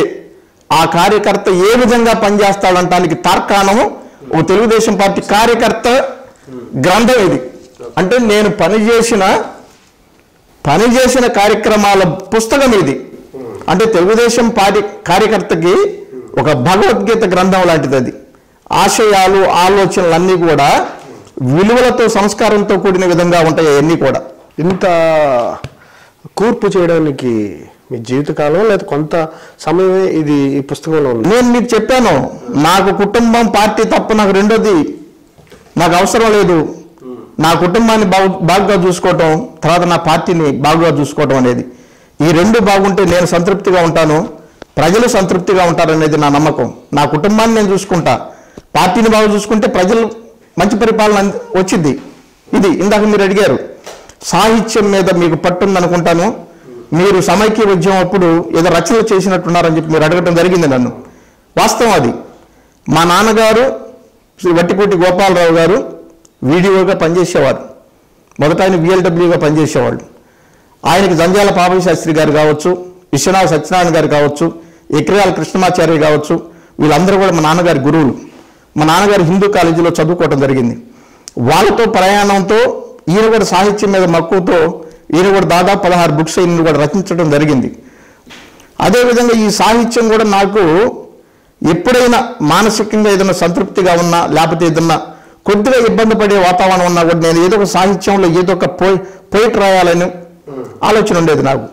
ఆ కార్యకర్త ఏ విధంగా పనిచేస్తాడంటానికి తార్కాణము ఒక తెలుగుదేశం పార్టీ కార్యకర్త గ్రంథం ఇది. అంటే నేను పనిచేసిన కార్యక్రమాల పుస్తకం ఇది. అంటే తెలుగుదేశం పార్టీ కార్యకర్తకి ఒక భగవద్గీత గ్రంథం లాంటిది. అది ఆశయాలు ఆలోచనలు అన్నీ కూడా విలువలతో సంస్కారంతో కూడిన విధంగా ఉంటాయి. అవన్నీ కూడా ఇంత కూర్పు చేయడానికి మీ జీవితకాలం లేదా కొంత సమయమే ఇది ఈ పుస్తకంలో ఉంది. నేను మీకు చెప్పాను, నాకు కుటుంబం పార్టీ తప్ప నాకు రెండోది నాకు అవసరం లేదు. నా కుటుంబాన్ని బాగుగా చూసుకోవటం, తర్వాత నా పార్టీని బాగుగా చూసుకోవటం అనేది, ఈ రెండు బాగుంటే నేను సంతృప్తిగా ఉంటాను, ప్రజలు సంతృప్తిగా ఉంటారనేది నా నమ్మకం. నా కుటుంబాన్ని నేను చూసుకుంటా, పార్టీని బాగా చూసుకుంటే ప్రజలు మంచి పరిపాలన వచ్చింది. ఇది ఇందాక మీరు అడిగారు, సాహిత్యం మీద మీకు పట్టుందనుకుంటాను. మీరు సమైక్య ఉద్యమం అప్పుడు ఏదో రచనలు చేసినట్టున్నారని చెప్పి మీరు అడగటం జరిగింది నన్ను. వాస్తవం అది. మా నాన్నగారు శ్రీ వట్టికోటి గోపాలరావు గారు వీడియోగా పనిచేసేవారు. మొదట ఆయన VLWగా పనిచేసేవాళ్ళు. ఆయనకి జంజాల పాపయ్య శాస్త్రి గారు కావచ్చు, విశ్వనాథ సత్యనారాయణ గారు కావచ్చు, ఎక్రియాల కృష్ణమాచార్య కావచ్చు, వీళ్ళందరూ కూడా మా నాన్నగారి గురువులు. మా నాన్నగారు హిందూ కాలేజీలో చదువుకోవటం జరిగింది. వాళ్ళతో ప్రయాణంతో ఈయన కూడా సాహిత్యం మీద మక్కువతో ఈయన కూడా దాదాపు 16 బుక్స్ ఈయన కూడా రచించడం జరిగింది. అదేవిధంగా ఈ సాహిత్యం కూడా నాకు ఎప్పుడైనా మానసికంగా ఏదైనా సంతృప్తిగా ఉన్నా, లేకపోతే ఏదన్నా కొద్దిగా ఇబ్బంది పడే వాతావరణం ఉన్నా కూడా నేను ఏదో ఒక సాహిత్యంలో ఏదో ఒక పోయిట్ రాయాలని ఆలోచన ఉండేది నాకు.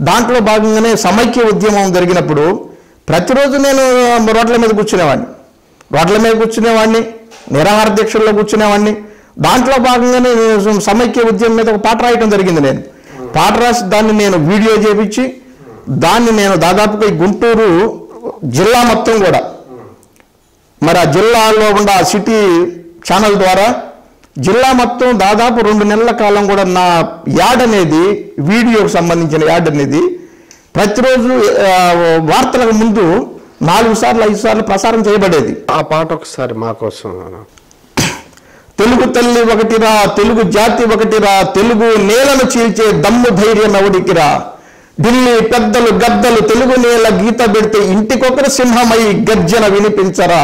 దాంట్లో భాగంగానే సమైక్య ఉద్యమం జరిగినప్పుడు ప్రతిరోజు నేను రోడ్ల మీద కూర్చునేవాడిని, నిరాహార దీక్షల్లో కూర్చునేవాడిని. దాంట్లో భాగంగానే సమైక్య ఉద్యమం మీద ఒక పాట రాయటం జరిగింది. నేను పాట రాసి దాన్ని నేను వీడియో చేపించి దాన్ని నేను దాదాపుగా ఈ గుంటూరు జిల్లా మొత్తం కూడా మరి ఆ జిల్లాలో ఉన్న ఆ సిటీ ఛానల్ ద్వారా జిల్లా మొత్తం దాదాపు 2 నెలల కాలం కూడా నా యాడ్ అనేది వీడియోకి సంబంధించిన యాడ్ అనేది ప్రతిరోజు వార్తలకు ముందు 4 సార్లు 5 సార్లు ప్రసారం చేయబడేది. ఆ పాట ఒకసారి మా కోసం. తెలుగు తల్లి ఒకటిరా, తెలుగు జాతి ఒకటిరా, తెలుగు నేలను చీల్చే దమ్ము ధైర్యం ఎవడికిరా, ఢిల్లీ పెద్దలు గద్దలు తెలుగు నేల గీత పెడితే ఇంటికొకరు సింహమై గర్జన వినిపించరా,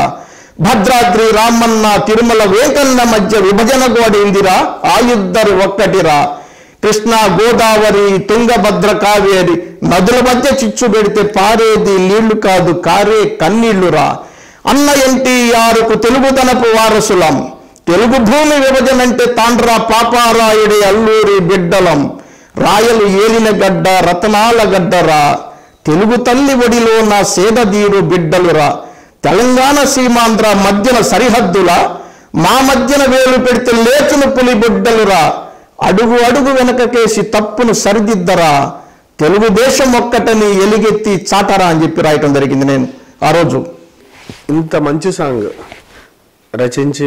భద్రాద్రి రామన్న తిరుమల వేంకన్న మధ్య విభజన గోడేందిరా, ఆయుద్దరు ఒక్కటిరా, కృష్ణా గోదావరి తుంగభద్ర కావేరి నదుల మధ్య చిచ్చు పెడితే పారేది నీళ్లు కాదు కారే కన్నీళ్లురా, అన్న ఎన్టీఆర్కు తెలుగుదనపు వారసులం, తెలుగు భూమి విభజనంటే తాండ్రా పాపారాయుడి అల్లూరి బిడ్డలం, రాయలు ఏలిన గడ్డ రతనాల గడ్డరా, తెలుగు తల్లి ఒడిలో నా సేదదీరు బిడ్డలురా, తెలంగాణ సీమాంధ్ర మధ్యన సరిహద్దుల మా మధ్యన వేలు పెడితే లేచిన పులి బిడ్డలురా, అడుగు అడుగు వెనకకేసి తప్పును సరిదిద్దరా, తెలుగుదేశం ఒక్కటని ఎలుగెత్తి చాటరా అని చెప్పి రాయటం జరిగింది. నేను ఆ రోజు ఇంత మంచి సాంగ్ రచించి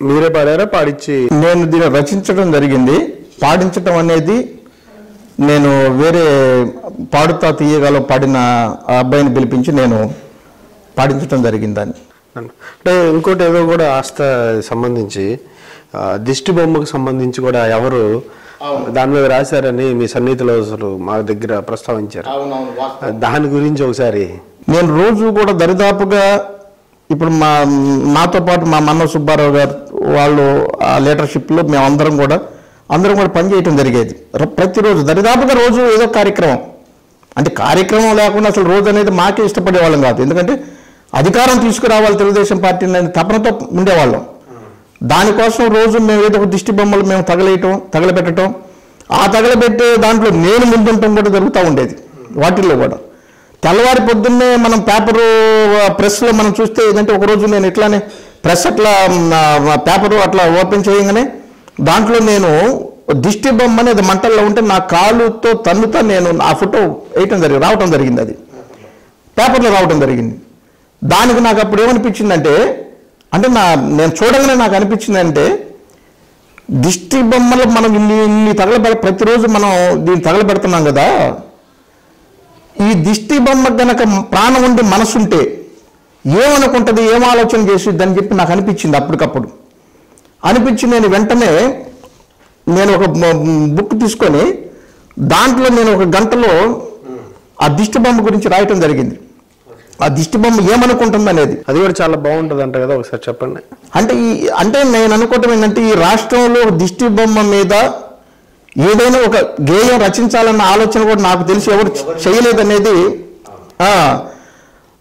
మీరే పాడారా పాడించి? నేను దీన్ని రచించడం జరిగింది. పాడించడం అనేది నేను వేరే పాడుతా తీయగాలో పాడిన ఆ అబ్బాయిని పిలిపించి నేను పాడించడం జరిగిందని. అంటే ఇంకోటి ఏదో కూడా ఆస్థ సంబంధించి దిష్టి బొమ్మకు సంబంధించి కూడా ఎవరు దాని మీద రాశారని మీ సన్నిహితులు అసలు మా దగ్గర ప్రస్తావించారు. దాని గురించి ఒకసారి. నేను రోజు కూడా దరిదాపుగా ఇప్పుడు మాతో పాటు మా మన్న సుబ్బారావు గారు వాళ్ళు ఆ లీడర్షిప్లో మేము అందరం కూడా పనిచేయటం జరిగేది. ప్రతిరోజు దరిదాపుగా రోజు ఏదో కార్యక్రమం, అంటే కార్యక్రమం లేకుండా అసలు రోజు అనేది మాకే ఇష్టపడేవాళ్ళం కాదు. ఎందుకంటే అధికారం తీసుకురావాలి తెలుగుదేశం పార్టీ అనేది తపనతో ఉండేవాళ్ళం. దానికోసం రోజు మేము ఏదో ఒక దిష్టి బొమ్మలు మేము తగలబెట్టడం, ఆ తగలబెట్టే దాంట్లో నేను ముందుంటం కూడా జరుగుతూ ఉండేది. వాటిల్లో కూడా తెల్లవారి పొద్దున్నే మనం పేపరు ప్రెస్లో మనం చూస్తే ఏంటంటే ఒకరోజు నేను ఇట్లానే ప్రెస్ అట్లా పేపరు అట్లా ఓపెన్ చేయగానే దాంట్లో నేను దిష్టి బొమ్మ అనేది మంటల్లో ఉంటే నా కాలుతో తన్నుతా నేను ఆ ఫోటో రావటం జరిగింది. అది పేపర్లో రావటం జరిగింది. దానికి నాకు అప్పుడు ఏమనిపించిందంటే, అంటే నేను చూడగానే నాకు అనిపించిందంటే దిష్టి బొమ్మలు మనం ఇన్ని ప్రతిరోజు మనం దీన్ని తగలబెడుతున్నాం కదా, ఈ దిష్టి బొమ్మ గనక ప్రాణం ఉండి మనసుంటే ఏమనుకుంటుంది, ఏం ఆలోచన చేసిద్ది అని చెప్పి నాకు అనిపించింది. అప్పటికప్పుడు అనిపించి నేను వెంటనే నేను ఒక బుక్ తీసుకొని దాంట్లో నేను 1 గంటలో ఆ దిష్టి బొమ్మ గురించి రాయటం జరిగింది. ఆ దిష్టి బొమ్మ ఏమనుకుంటుంది అనేది. అది కూడా చాలా బాగుంటుంది అంట కదా, ఒకసారి చెప్పండి. అంటే నేను అనుకోవటం ఏంటంటే ఈ రాష్ట్రంలో దిష్టి బొమ్మ మీద ఏదైనా ఒక గేయం రచించాలన్న ఆలోచన కూడా నాకు తెలిసి ఎవరు చేయలేదనేది.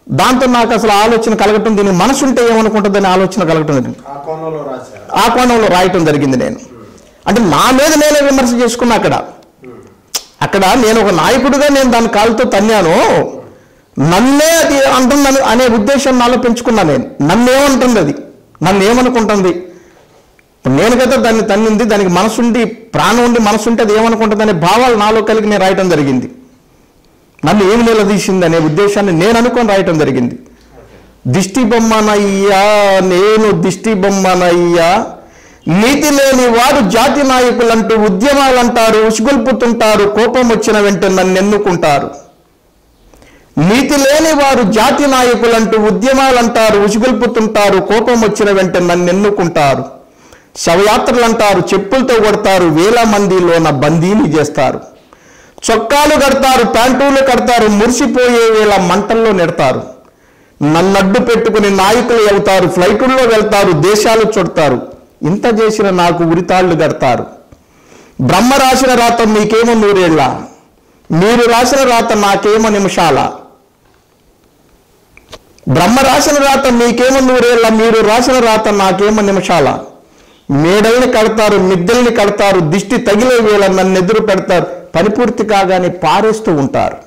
దాంతో నాకు అసలు ఆలోచన కలగటం, దీని మనసు ఉంటే ఏమనుకుంటుందని ఆలోచన కలగటం, ఆ కోణంలో రాయటం జరిగింది. నేను అంటే నా మీద నేనే విమర్శ చేసుకున్నా. అక్కడ నేను ఒక నాయకుడిగా నేను దాని కాలుతో తన్నాను, నన్నే అది అంటుందని అనే ఉద్దేశం నాలో పెంచుకున్నా. నేను నన్నేమంటుంది, అది నన్ను ఏమనుకుంటుంది, నేను కదా దాన్ని తన్నింది, దానికి మనసుండి ప్రాణం ఉండి మనసుంటే అది ఏమనుకుంటుంది అనే భావాలు నాలో కలిగి నేను రాయటం జరిగింది. నన్ను ఏమి నిలదీసింది అనే ఉద్దేశాన్ని నేను అనుకొని రాయటం జరిగింది. దిష్టి బొమ్మనయ్యా నేను దిష్టి బొమ్మనయ్యా, నీతి లేని వారు జాతి నాయకులంటూ ఉద్యమాలంటారు, ఉసిగొల్పుతుంటారు, కోపం వచ్చిన వెంటనే నన్ను ఎన్నుకుంటారు. నీతి లేని వారు జాతి నాయకులంటూ ఉద్యమాలంటారు, ఉసిగొల్పుతుంటారు, కోపం వచ్చిన వెంటనే నన్ను ఎన్నుకుంటారు. శవయాత్రలు అంటారు, చెప్పులతో కొడతారు, 1000 మందిలోన బందీని చేస్తారు. చొక్కాలు కడతారు, ప్యాంటులు కడతారు, మురిసిపోయే వేళ మంటల్లో నెడతారు. నన్నడ్డు పెట్టుకుని నాయకులు వెళ్తారు, ఫ్లైటుల్లో వెళ్తారు, దేశాలు చుడతారు. ఇంత చేసిన నాకు ఉరితాళ్లు కడతారు. బ్రహ్మ రాసిన రాత మీకేమో 100 ఏళ్ళ, మీరు రాసిన రాత నాకేమో నిమిషాల. బ్రహ్మ రాసిన రాత మీకేమో 100 ఏళ్ళ, మీరు రాసిన రాత నాకేమో నిమిషాల. మేడల్ని కడతారు, మిద్దెల్ని కడతారు, దిష్టి తగిలే వేళ నన్ను ఎదురు పెడతారు, పని పూర్తి కాగానే పారేస్తూ ఉంటారు.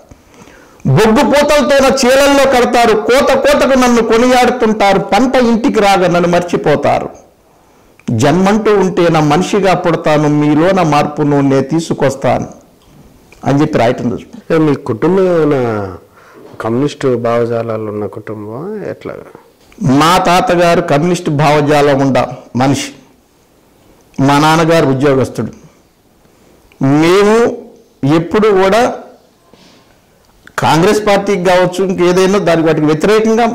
బొగ్గు పోతలతోన చీలల్లో కడతారు, కోతకు నన్ను కొనియాడుతుంటారు, పంట ఇంటికి రాగా నన్ను మర్చిపోతారు. జన్మంటూ ఉంటే నా మనిషిగా పుడతాను, మీలోన మార్పును నే తీసుకొస్తాను. అని చెప్పి రాయటం చూస్తుంది. మీ కుటుంబం ఏమైనా కమ్యూనిస్టు భావజాలాలు ఉన్న కుటుంబం ఎట్లా? మా తాతగారు కమ్యూనిస్టు భావజాలం ఉన్న మనిషి, మా నాన్నగారు ఉద్యోగస్తుడు. మేము ఎప్పుడు కూడా కాంగ్రెస్ పార్టీకి కావచ్చు ఇంకేదైనా దానికి వాటికి వ్యతిరేకంగా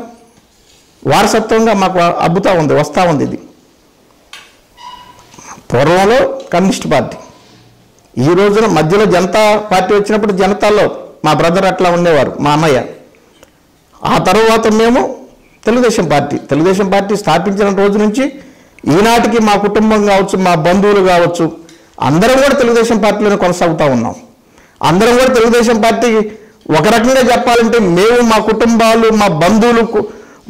వారసత్వంగా మాకు అబ్బుతా ఉంది, వస్తూ ఉంది. ఇది పూర్వంలో కమ్యూనిస్ట్ పార్టీ, ఈ రోజున మధ్యలో జనతా పార్టీ వచ్చినప్పుడు జనతాలో మా బ్రదర్ అట్లా ఉండేవారు, మా అన్నయ్య. ఆ తర్వాత మేము తెలుగుదేశం పార్టీ స్థాపించిన రోజు నుంచి ఈనాటికి మా కుటుంబం కావచ్చు, మా బంధువులు కావచ్చు, అందరం కూడా తెలుగుదేశం పార్టీలోనే కొనసాగుతూ ఉన్నాం. అందరం కూడా తెలుగుదేశం పార్టీ ఒక రకంగా చెప్పాలంటే మేము మా కుటుంబాలు మా బంధువులు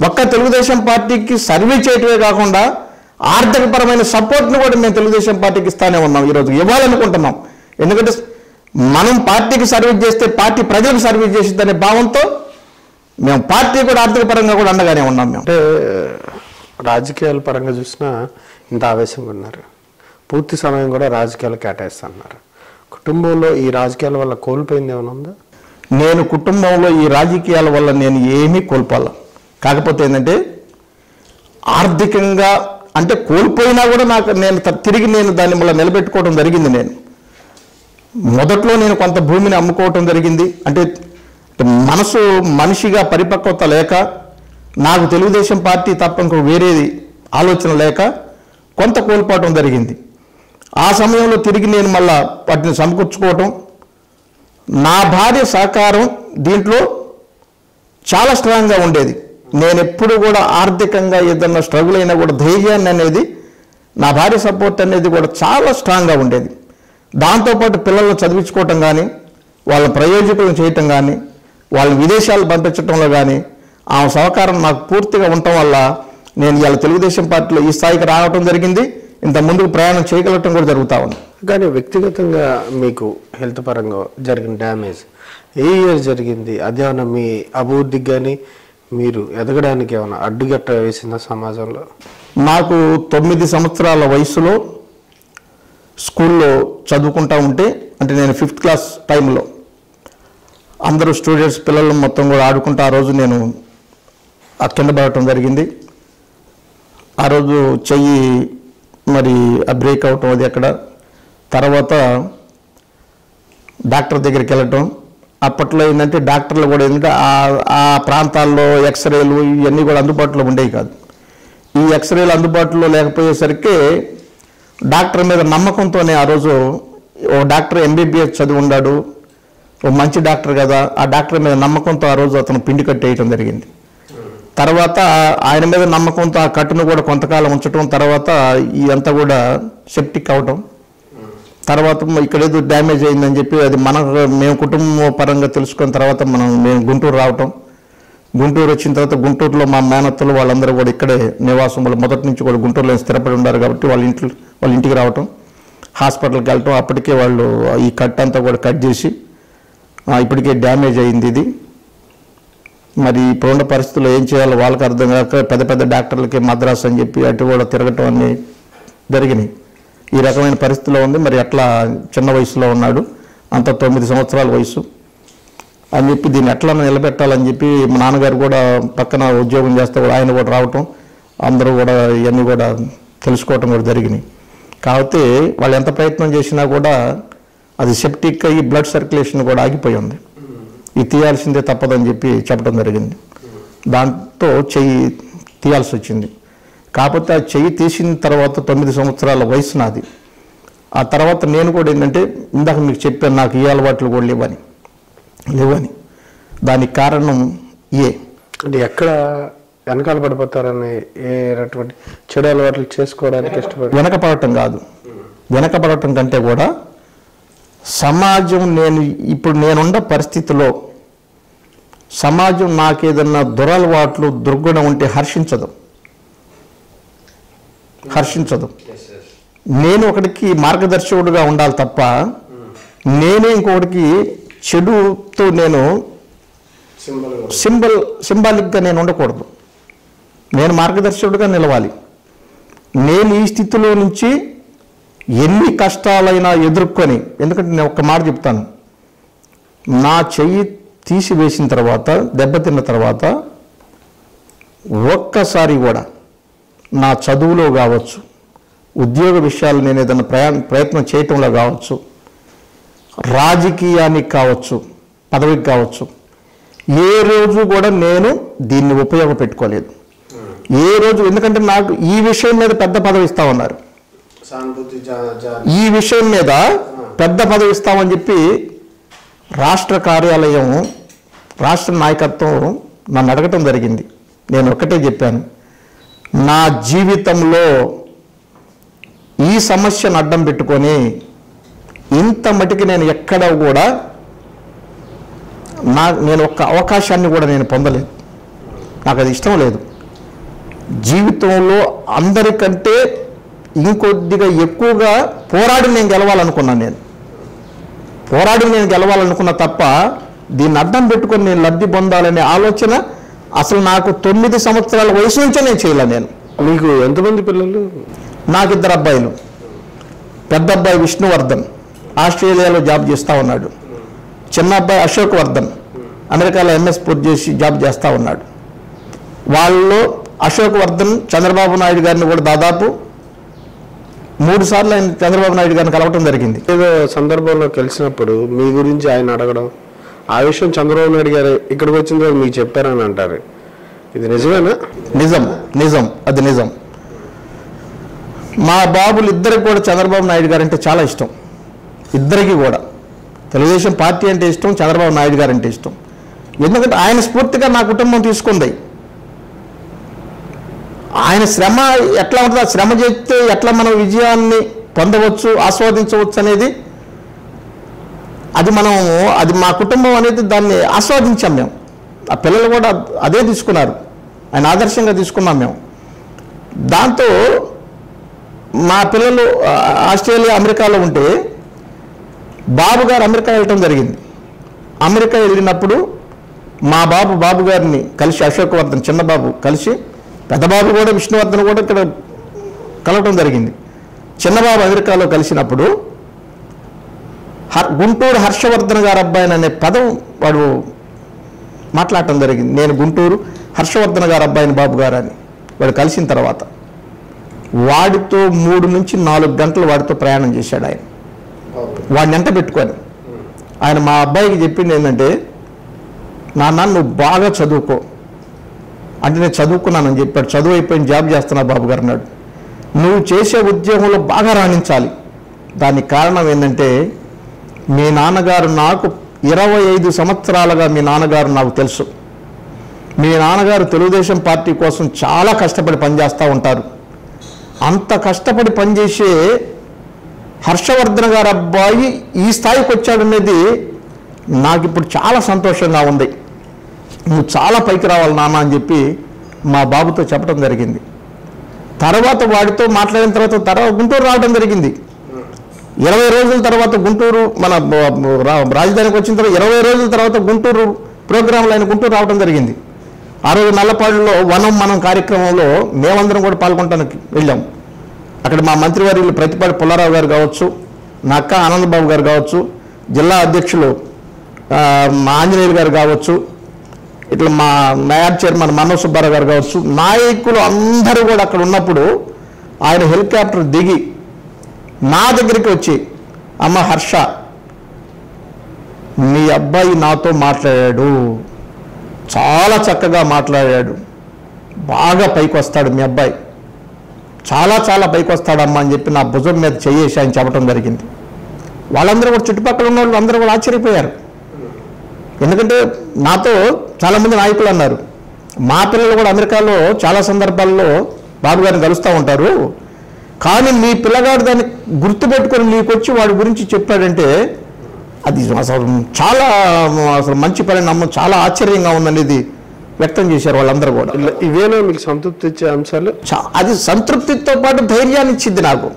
ఒక్క తెలుగుదేశం పార్టీకి సర్వీస్ చేయటమే కాకుండా ఆర్థికపరమైన సపోర్ట్ను కూడా మేము తెలుగుదేశం పార్టీకి ఇస్తానే ఉన్నాం, ఈరోజు ఇవ్వాలనుకుంటున్నాం. ఎందుకంటే మనం పార్టీకి సర్వీస్ చేస్తే పార్టీ ప్రజలకు సర్వీస్ చేసిద్దనే భావంతో మేము పార్టీ కూడా ఆర్థిక పరంగా కూడా అండగానే ఉన్నాం. మేము అంటే రాజకీయాల పరంగా చూసినా ఇంత ఆవేశంగా ఉన్నారు, పూర్తి సమయం కూడా రాజకీయాలు కేటాయిస్తున్నారు. కుటుంబంలో ఈ రాజకీయాల వల్ల కోల్పోయింది ఏమైనా ఉందా? నేను కుటుంబంలో ఈ రాజకీయాల వల్ల నేను ఏమీ కోల్పోలే. కాకపోతే ఏంటంటే ఆర్థికంగా అంటే కోల్పోయినా కూడా నేను తిరిగి దాన్ని మళ్ళీ నిలబెట్టుకోవడం జరిగింది. నేను మొదట్లో నేను కొంత భూమిని అమ్ముకోవటం జరిగింది. అంటే మనిషిగా పరిపక్వత లేక నాకు తెలుగుదేశం పార్టీ తప్ప ఇంకో వేరేది ఆలోచన లేక కొంత కోల్పోవటం జరిగింది. ఆ సమయంలో తిరిగి నేను మళ్ళా వాటిని సమకూర్చుకోవటం, నా భార్య సహకారం దీంట్లో చాలా స్ట్రాంగ్గా ఉండేది. నేను ఎప్పుడు కూడా ఆర్థికంగా ఏదన్నా స్ట్రగుల్ అయినా కూడా ధైర్యాన్ని అనేది నా భార్య సపోర్ట్ అనేది కూడా చాలా స్ట్రాంగ్గా ఉండేది. దాంతోపాటు పిల్లలను చదివించుకోవటం కానీ, వాళ్ళ ప్రయోజకులను చేయటం కానీ, వాళ్ళని విదేశాలు పంపించడంలో కానీ ఆమె సహకారం నాకు పూర్తిగా ఉండటం వల్ల నేను ఇవాళ తెలుగుదేశం పార్టీలో ఈ స్థాయికి రావటం జరిగింది. ఇంత ముందుకు ప్రయాణం చేయగలగటం కూడా జరుగుతూ ఉంది. కానీ వ్యక్తిగతంగా మీకు హెల్త్ పరంగా జరిగిన డ్యామేజ్ ఏ ఇయర్ జరిగింది? అదేమన్నా మీ అభివృద్ధికి కానీ మీరు ఎదగడానికి ఏమైనా అడ్డుగట్ట వేసిందా సమాజంలో? నాకు 9 సంవత్సరాల వయసులో స్కూల్లో చదువుకుంటా ఉంటే, అంటే నేను 5th క్లాస్ టైంలో అందరూ స్టూడెంట్స్ పిల్లలు మొత్తం కూడా ఆడుకుంటూ ఆ రోజు నేను కింద పడటం జరిగింది. ఆ రోజు చెయ్యి మరి బ్రేక్ అవటం అది అక్కడ. తర్వాత డాక్టర్ దగ్గరికి వెళ్ళటం. అప్పట్లో ఏంటంటే డాక్టర్లు కూడా ఏంటంటే ఆ ప్రాంతాల్లో ఎక్స్రేలు ఇవన్నీ కూడా అందుబాటులో ఉండేవి కాదు. ఈ ఎక్స్రేలు అందుబాటులో లేకపోయేసరికి డాక్టర్ మీద నమ్మకంతోనే ఆ రోజు ఓ డాక్టర్ MBBS చదివి ఉన్నాడు, ఓ మంచి డాక్టర్ కదా, ఆ డాక్టర్ మీద నమ్మకంతో ఆ రోజు అతను పిండి కట్టేయటం జరిగింది. తర్వాత ఆయన మీద నమ్మకంతో ఆ కట్టును కూడా కొంతకాలం ఉంచడం, తర్వాత ఇదంతా కూడా సెప్టిక్ అవటం, తర్వాత ఇక్కడ ఏదో డ్యామేజ్ అయిందని చెప్పి అది మేము కుటుంబ పరంగా తెలుసుకున్న తర్వాత మేము గుంటూరు రావటం. గుంటూరు వచ్చిన తర్వాత గుంటూరులో మా మేనత్తలు వాళ్ళందరూ కూడా ఇక్కడే నివాసం, వాళ్ళు మొదటి నుంచి కూడా గుంటూరులో స్థిరపడి ఉన్నారు కాబట్టి వాళ్ళ ఇంటికి రావటం, హాస్పిటల్కి వెళ్ళటం. అప్పటికే వాళ్ళు ఈ కట్ అంతా కూడా కట్ చేసి ఇప్పటికే డ్యామేజ్ అయింది ఇది. మరి ఇప్పుడున్న పరిస్థితుల్లో ఏం చేయాలో వాళ్ళకి అర్థం కాక పెద్ద పెద్ద డాక్టర్లకి మద్రాసు అని చెప్పి అటు కూడా తిరగటం అన్నీ జరిగినాయి. ఈ రకమైన పరిస్థితిలో ఉంది. మరి అట్లా చిన్న వయసులో ఉన్నాడు, అంత 9 సంవత్సరాల వయసు అని చెప్పి దీన్ని ఎట్లా నిలబెట్టాలని చెప్పి మా నాన్నగారు కూడా పక్కన ఉద్యోగం చేస్తే కూడా ఆయన కూడా రావటం, అందరూ కూడా ఇవన్నీ కూడా తెలుసుకోవటం కూడా జరిగినాయి. కాకపోతే వాళ్ళు ఎంత ప్రయత్నం చేసినా కూడా అది సెప్టిక్ అయ్యి బ్లడ్ సర్క్యులేషన్ కూడా ఆగిపోయి ఉంది. ఇది తీయాల్సిందే తప్పదని చెప్పి చెప్పడం జరిగింది. దాంతో చెయ్యి తీయాల్సి వచ్చింది. కాకపోతే ఆ చెయ్యి తీసిన తర్వాత 9 సంవత్సరాల వయసు నాది. ఆ తర్వాత నేను కూడా ఏంటంటే ఇందాక మీకు చెప్పాను, నాకు ఈ అలవాట్లు కూడా లేవని. దానికి కారణం అంటే ఎక్కడ వెనకాల పడిపోతారని ఏటువంటి చెడు అలవాట్లు చేసుకోవడానికి ఇష్టపడి వెనకపడటం కాదు, వెనకపడటం కంటే కూడా సమాజం ఇప్పుడు నేనున్న పరిస్థితిలో సమాజం నాకేదన్నా దురలవాట్లు దుర్గుణం ఉంటే హర్షించదు. నేను ఒకటికి మార్గదర్శకుడుగా ఉండాలి తప్ప నేనే ఇంకొకటికి చెడుతో నేను సింబాలిక్గా నేను ఉండకూడదు. నేను మార్గదర్శకుడిగా నిలవాలి. నేను ఈ స్థితిలో నుంచి ఎన్ని కష్టాలైనా ఎదుర్కొని, ఎందుకంటే నేను ఒక్క మాట చెప్తాను, నా చెయ్యి తీసివేసిన తర్వాత, దెబ్బతిన్న తర్వాత ఒక్కసారి కూడా నా చదువులో కావచ్చు, ఉద్యోగ విషయాలు నేను ఏదైనా ప్రయత్నం చేయటంలో కావచ్చు, రాజకీయానికి కావచ్చు, పదవికి కావచ్చు, ఏ రోజు కూడా నేను దీన్ని ఉపయోగపెట్టుకోలేదు. ఏ రోజు, ఎందుకంటే నాకు ఈ విషయం మీద పెద్ద పదవి ఇస్తామన్నారు, ఈ విషయం మీద పెద్ద పదవి ఇస్తామని చెప్పి రాష్ట్ర కార్యాలయం, రాష్ట్ర నాయకత్వం నన్ను అడగటం జరిగింది. నేను ఒక్కటే చెప్పాను, నా జీవితంలో ఈ సమస్యను అడ్డం పెట్టుకొని ఇంత మటుకి నేను ఎక్కడ కూడా నేను ఒక్క అవకాశాన్ని కూడా నేను పొందలేదు. నాకు అది ఇష్టం లేదు. జీవితంలో అందరికంటే ఇంకొద్దిగా ఎక్కువగా పోరాడి నేను గెలవాలనుకున్నాను. నేను గెలవాలనుకున్నా తప్ప దీన్ని అడ్డం పెట్టుకొని నేను లబ్ధి పొందాలనే ఆలోచన అసలు నాకు 9 సంవత్సరాల వయసు నుంచే నేను చేయలే. నేను మీకు ఎంతమంది పిల్లలు? నాకు 2 అబ్బాయిలు. పెద్ద అబ్బాయి విష్ణువర్ధన్ ఆస్ట్రేలియాలో జాబ్ చేస్తూ ఉన్నాడు. చిన్న అబ్బాయి అశోక్ వర్ధన్ అమెరికాలో ఎంఎస్ పూర్తి చేసి జాబ్ చేస్తూ ఉన్నాడు. వాళ్ళలో అశోక్ వర్ధన్ చంద్రబాబు నాయుడు గారిని కూడా దాదాపు 3 సార్లు ఆయన చంద్రబాబు నాయుడు గారిని కలవటం జరిగింది. ఏదో సందర్భంలో కలిసినప్పుడు మీ గురించి ఆయన అడగడం, ఆ విషయం చంద్రబాబు నాయుడు గారు ఇక్కడికి వచ్చిన తర్వాత మీకు చెప్పారని అంటారు. ఇది నిజమేనా? నిజం, అది నిజం. మా బాబులు ఇద్దరికి కూడా చంద్రబాబు నాయుడు గారు అంటే చాలా ఇష్టం. ఇద్దరికి కూడా తెలుగుదేశం పార్టీ అంటే ఇష్టం, చంద్రబాబు నాయుడు గారు అంటే ఇష్టం. ఎందుకంటే ఆయన స్ఫూర్తిగా నా కుటుంబం తీసుకుంది. ఆయన శ్రమ ఎట్లా ఉంటుందో, శ్రమ చేస్తే ఎట్లా మనం విజయాన్ని పొందవచ్చు, ఆస్వాదించవచ్చు అనేది అది మా కుటుంబం అనేది దాన్ని ఆస్వాదించాం మేము. ఆ పిల్లలు కూడా అదే తీసుకున్నారు, ఆయన ఆదర్శంగా తీసుకున్నాం మేము. దాంతో మా పిల్లలు ఆస్ట్రేలియా, అమెరికాలో ఉంటే బాబు గారు అమెరికా వెళ్ళటం జరిగింది. అమెరికా వెళ్ళినప్పుడు మా బాబు గారిని కలిసి, అశోక్ వర్ధన్ చిన్న బాబు కలిసి, పెద్ద బాబు కూడా విష్ణువర్ధన్ కూడా ఇక్కడ కలవటం జరిగింది. చిన్నబాబు అమెరికాలో కలిసినప్పుడు గుంటూరు హర్షవర్ధన్ గారు అబ్బాయిని అనే పదం వాడు మాట్లాడటం జరిగింది. నేను గుంటూరు హర్షవర్ధన్ గారు అబ్బాయిని బాబు గారు అని వాడు కలిసిన తర్వాత వాడితో 3 నుంచి 4 గంటలు వాడితో ప్రయాణం చేశాడు ఆయన. వాడిని వెంట పెట్టుకొని ఆయన మా అబ్బాయికి చెప్పింది ఏంటంటే, నాన్న నువ్వు బాగా చదువుకో అంటే, నేను చదువుకున్నానని చెప్పాడు. చదువు అయిపోయిన జాబ్ చేస్తున్నా బాబు గారు అన్నాడు. నువ్వు చేసే ఉద్యోగంలో బాగా రాణించాలి. దానికి కారణం ఏంటంటే, మీ నాన్నగారు నాకు 25 సంవత్సరాలుగా మీ నాన్నగారు నాకు తెలుసు. మీ నాన్నగారు తెలుగుదేశం పార్టీ కోసం చాలా కష్టపడి పనిచేస్తూ ఉంటారు. అంత కష్టపడి పనిచేసే హర్షవర్ధన్ గారు అబ్బాయి ఈ స్థాయికి వచ్చాడనేది నాకు ఇప్పుడు చాలా సంతోషంగా ఉంది. నువ్వు చాలా పైకి రావాలి నాన్న అని చెప్పి మా బాబుతో చెప్పడం జరిగింది. తర్వాత వాడితో మాట్లాడిన తర్వాత గుంటూరు రావడం జరిగింది. 20 రోజుల తర్వాత గుంటూరు, మన రాజధానికి వచ్చిన తర్వాత 20 రోజుల తర్వాత గుంటూరు ప్రోగ్రాంలో ఆయన గుంటూరు రావడం జరిగింది. ఆ రోజు నల్లపాడులో మనం కార్యక్రమంలో మేమందరం కూడా పాల్గొనడానికి వెళ్ళాం. అక్కడ మా మంత్రివర్యులు ప్రతిపాటి పుల్లారావు గారు కావచ్చు, నా అక్క ఆనందబాబు గారు కావచ్చు, జిల్లా అధ్యక్షులు మా ఆంజనేయులు గారు కావచ్చు, ఇట్లా మా నయాబ్ చైర్మన్ మనోజ్ సుబ్బారావు గారు కావచ్చు, నాయకులు అందరూ కూడా అక్కడ ఉన్నప్పుడు ఆయన హెలికాప్టర్ దిగి నా దగ్గరికి వచ్చి, అమ్మ హర్ష, మీ అబ్బాయి నాతో మాట్లాడాడు, చాలా చక్కగా మాట్లాడాడు, బాగా పైకి వస్తాడు మీ అబ్బాయి, చాలా పైకి వస్తాడమ్మా అని చెప్పి నా భుజం మీద చెయ్యేసి ఆయన చెప్పడం జరిగింది. వాళ్ళందరూ కూడా చుట్టుపక్కల ఉన్న వాళ్ళు అందరూ కూడా ఆశ్చర్యపోయారు. ఎందుకంటే నాతో చాలామంది నాయకులు అన్నారు, మా పిల్లలు కూడా అమెరికాలో చాలా సందర్భాల్లో బాబు గారిని కలుస్తూ ఉంటారు, కానీ మీ పిల్లగాడు దాన్ని గుర్తుపెట్టుకొని నీకు వచ్చి వాడి గురించి చెప్పాడంటే అది అసలు మంచి పరిణామం, చాలా ఆశ్చర్యంగా ఉందనేది వ్యక్తం చేశారు వాళ్ళందరూ కూడా. ఇవేనా మీకు సంతృప్తి ఇచ్చే అంశాలు? అది సంతృప్తితో పాటు ధైర్యాన్ని ఇచ్చింది నాకు.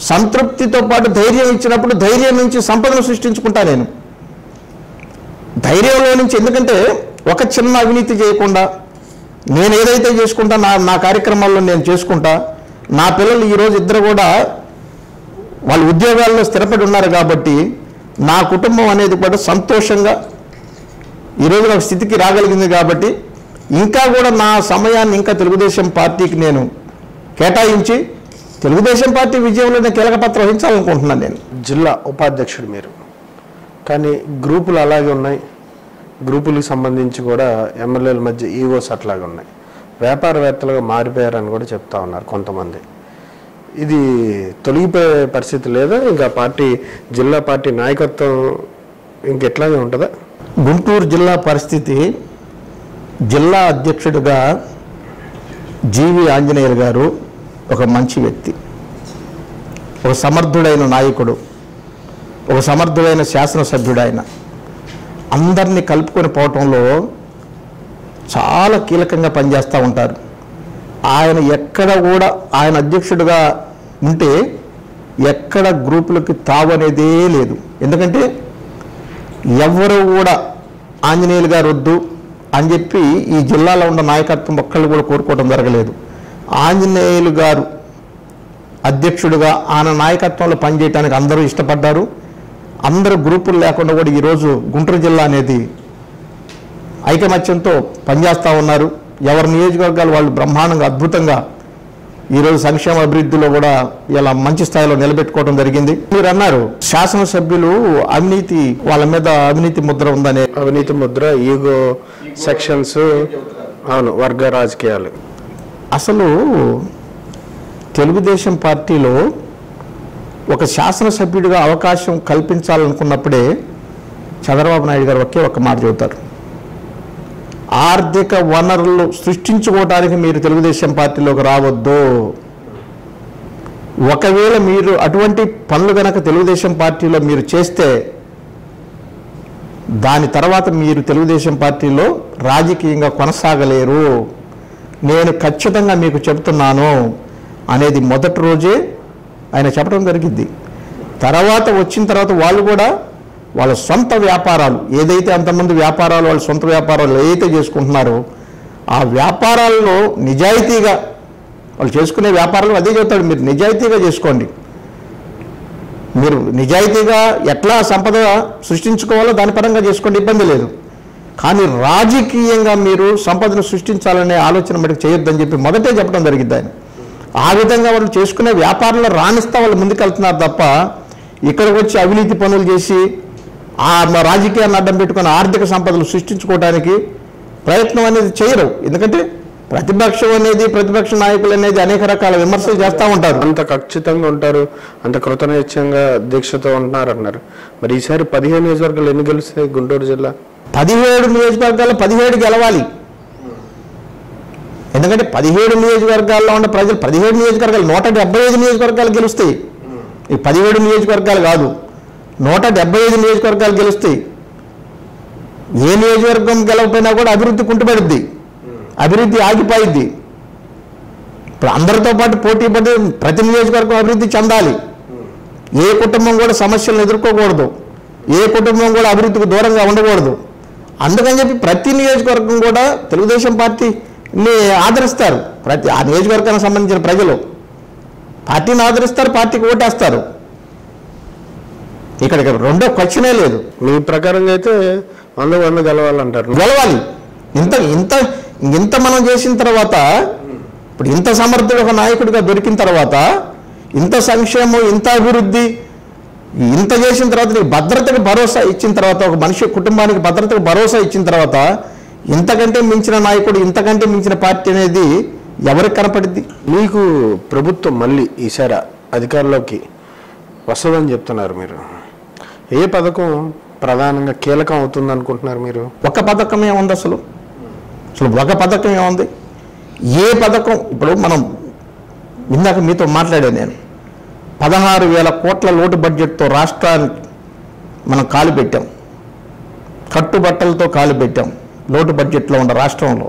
సంతృప్తితో పాటు ధైర్యం ఇచ్చినప్పుడు ధైర్యం నుంచి సంపదను సృష్టించుకుంటా నేను. ధైర్యంలో నుంచి, ఎందుకంటే ఒక చిన్న అవినీతి చేయకుండా నేను ఏదైతే చేసుకుంటా, నా కార్యక్రమాల్లో నేను చేసుకుంటా. నా పిల్లలు ఈరోజు ఇద్దరు కూడా వాళ్ళ ఉద్యోగాల్లో స్థిరపడి ఉన్నారు కాబట్టి నా కుటుంబం అనేది కూడా సంతోషంగా ఈరోజు ఒక స్థితికి రాగలిగింది. కాబట్టి ఇంకా కూడా నా సమయాన్ని ఇంకా తెలుగుదేశం పార్టీకి నేను కేటాయించి తెలుగుదేశం పార్టీ విజయంలోనే కీలక పాత్ర వహించాలనుకుంటున్నాను. నేను జిల్లా ఉపాధ్యక్షుడు మీరు, కానీ గ్రూపులు అలాగే ఉన్నాయి. గ్రూపులకు సంబంధించి కూడా ఎమ్మెల్యేల మధ్య ఈగోస్ అట్లాగే ఉన్నాయి. వ్యాపారవేత్తలుగా మారిపోయారని కూడా చెప్తా ఉన్నారు కొంతమంది. ఇది తొలగిపోయే పరిస్థితి లేదా? ఇంకా పార్టీ జిల్లా పార్టీ నాయకత్వం ఇంకెట్లాగే ఉంటుందా? గుంటూరు జిల్లా పరిస్థితి, జిల్లా అధ్యక్షుడిగా జీవి ఆంజనేయులు గారు ఒక మంచి వ్యక్తి, ఒక సమర్థుడైన నాయకుడు, ఒక సమర్థుడైన శాసనసభ్యుడు. ఆయన అందరినీ కలుపుకొని పోవటంలో చాలా కీలకంగా పనిచేస్తూ ఉంటారు. ఆయన ఎక్కడ కూడా ఆయన అధ్యక్షుడిగా ఉంటే ఎక్కడ గ్రూపులకి తావు అనేదే లేదు. ఎందుకంటే ఎవరు కూడా ఆంజనేయులు గారు వద్దు అని చెప్పి ఈ జిల్లాలో ఉన్న నాయకత్వం ఒక్కళ్ళు కూడా కోరుకోవడం జరగలేదు. ఆంజనేయులు గారు అధ్యక్షుడిగా ఆయన నాయకత్వంలో పనిచేయడానికి అందరూ ఇష్టపడ్డారు. అందరూ గ్రూపులు లేకుండా కూడా ఈరోజు గుంటూరు జిల్లా అనేది ఐకమత్యంతో పనిచేస్తూ ఉన్నారు. ఎవరి నియోజకవర్గాలు వాళ్ళు బ్రహ్మాండంగా అద్భుతంగా ఈరోజు సంక్షేమ అభివృద్ధిలో కూడా ఇలా మంచి స్థాయిలో నిలబెట్టుకోవడం జరిగింది. మీరు అన్నారు శాసనసభ్యులు అవినీతి, వాళ్ళ మీద అవినీతి ముద్ర ఉందనే. అవినీతి ముద్ర, ఈగో సెక్షన్స్, అవును, వర్గ రాజకీయాలు. అసలు తెలుగుదేశం పార్టీలో ఒక శాసనసభ్యుడిగా అవకాశం కల్పించాలనుకున్నప్పుడే చంద్రబాబు నాయుడు గారు ఒక్క మాట చెబుతారు, ఆర్థిక వనరులు సృష్టించుకోవడానికి మీరు తెలుగుదేశం పార్టీలోకి రావద్దు. ఒకవేళ మీరు అటువంటి పనులు కనుక తెలుగుదేశం పార్టీలో మీరు చేస్తే దాని తర్వాత మీరు తెలుగుదేశం పార్టీలో రాజకీయంగా కొనసాగలేరు, నేను ఖచ్చితంగా మీకు చెప్తున్నాను అనేది మొదటి రోజే ఆయన చెప్పడం జరిగింది. తర్వాత వచ్చిన తర్వాత వాళ్ళు కూడా వాళ్ళ సొంత వ్యాపారాలు ఏదైతే అంతమంది వ్యాపారాలు వాళ్ళ సొంత వ్యాపారాలు ఏదైతే చేసుకుంటున్నారో ఆ వ్యాపారాల్లో నిజాయితీగా వాళ్ళు చేసుకునే వ్యాపారాలు అదే చెబుతాడు, మీరు నిజాయితీగా చేసుకోండి, మీరు నిజాయితీగా ఎట్లా సంపద సృష్టించుకోవాలో దాని పరంగా చేసుకోండి, ఇబ్బంది లేదు. కానీ రాజకీయంగా మీరు సంపదను సృష్టించాలనే ఆలోచన మటుకు చేయొద్దని చెప్పి మొదటే చెప్పడం జరిగింది ఆయన. ఆ విధంగా వాళ్ళు చేసుకునే వ్యాపారంలో రాణిస్తా వాళ్ళు ముందుకెళ్తున్నారు తప్ప ఇక్కడికి వచ్చి అవినీతి పనులు చేసి ఆ రాజకీయాన్ని అడ్డం పెట్టుకుని ఆర్థిక సంపదలు సృష్టించుకోవడానికి ప్రయత్నం అనేది చేయరు. ఎందుకంటే ప్రతిపక్షం అనేది, ప్రతిపక్ష నాయకులు అనేది అనేక రకాల విమర్శలు చేస్తూ ఉంటారు. అంత ఖచ్చితంగా ఉంటారు, అంత కృతనిశ్చయంగా దీక్షతో ఉంటున్నారు అన్నారు. మరి ఈసారి 15 నియోజకవర్గాలు ఎన్ని గెలుస్తాయి గుంటూరు జిల్లా? 17 నియోజకవర్గాలు 17 గెలవాలి. ఎందుకంటే 17 నియోజకవర్గాల్లో ఉన్న ప్రజలు 17 నియోజకవర్గాలు 175 నియోజకవర్గాలు గెలుస్తాయి. ఈ 17 నియోజకవర్గాలు కాదు, 175 నియోజకవర్గాలు గెలుస్తాయి. ఏ నియోజకవర్గం గెలవకపోయినా కూడా అభివృద్ధి కుంటుపడుద్ది, అభివృద్ధి ఆగిపోయిద్ది. ఇప్పుడు అందరితో పాటు పోటీ పడి ప్రతి నియోజకవర్గం అభివృద్ధి చెందాలి. ఏ కుటుంబం కూడా సమస్యలను ఎదుర్కోకూడదు, ఏ కుటుంబం కూడా అభివృద్ధికి దూరంగా ఉండకూడదు. అందుకని చెప్పి ప్రతి నియోజకవర్గం కూడా తెలుగుదేశం పార్టీని ఆదరిస్తారు. ఆ నియోజకవర్గానికి సంబంధించిన ప్రజలు పార్టీని ఆదరిస్తారు, పార్టీకి ఓటేస్తారు. ఇక్కడ రెండో క్వశ్చనే లేదు. మీ ప్రకారంగా అయితే 100 గెలవాలంటారు. గెలవాలి. ఇంత మనం చేసిన తర్వాత, ఇప్పుడు ఇంత సమర్థుడు ఒక నాయకుడిగా దొరికిన తర్వాత, ఇంత సంక్షేమం, ఇంత అభివృద్ధి, ఇంత చేసిన తర్వాత నీకు భద్రతకు భరోసా ఇచ్చిన తర్వాత, ఒక మనిషి కుటుంబానికి భద్రతకు భరోసా ఇచ్చిన తర్వాత ఇంతకంటే మించిన నాయకుడు, ఇంతకంటే మించిన పార్టీ అనేది ఎవరికి కనపడిద్ది? మీకు ప్రభుత్వం మళ్ళీ ఈసారి అధికారంలోకి వస్తుందని చెప్తున్నారు మీరు. ఏ పథకం ప్రధానంగా కీలకం అవుతుంది అనుకుంటున్నారు మీరు? ఒక పథకమే ఉంది. అసలు ఒక పథకం ఏముంది? ఏ పథకం? ఇప్పుడు మనం ఇందాక మీతో మాట్లాడాను నేను, 16,000 కోట్ల లోటు బడ్జెట్తో రాష్ట్రానికి మనం కాలు పెట్టాం, కట్టుబట్టలతో కాలు పెట్టాం లోటు బడ్జెట్లో ఉన్న రాష్ట్రంలో.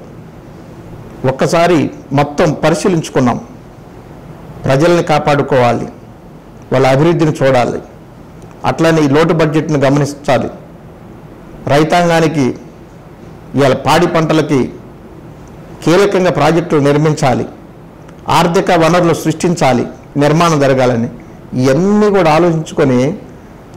ఒక్కసారి మొత్తం పరిశీలించుకున్నాం. ప్రజల్ని కాపాడుకోవాలి, వాళ్ళ అభివృద్ధిని చూడాలి, అట్లనే ఈ లోటు బడ్జెట్ను గమనించాలి. రైతాంగానికి ఇవాళ పాడి పంటలకి కీలకంగా ప్రాజెక్టులు నిర్మించాలి, ఆర్థిక వనరులు సృష్టించాలి, నిర్మాణం జరగాలని ఇవన్నీ కూడా ఆలోచించుకొని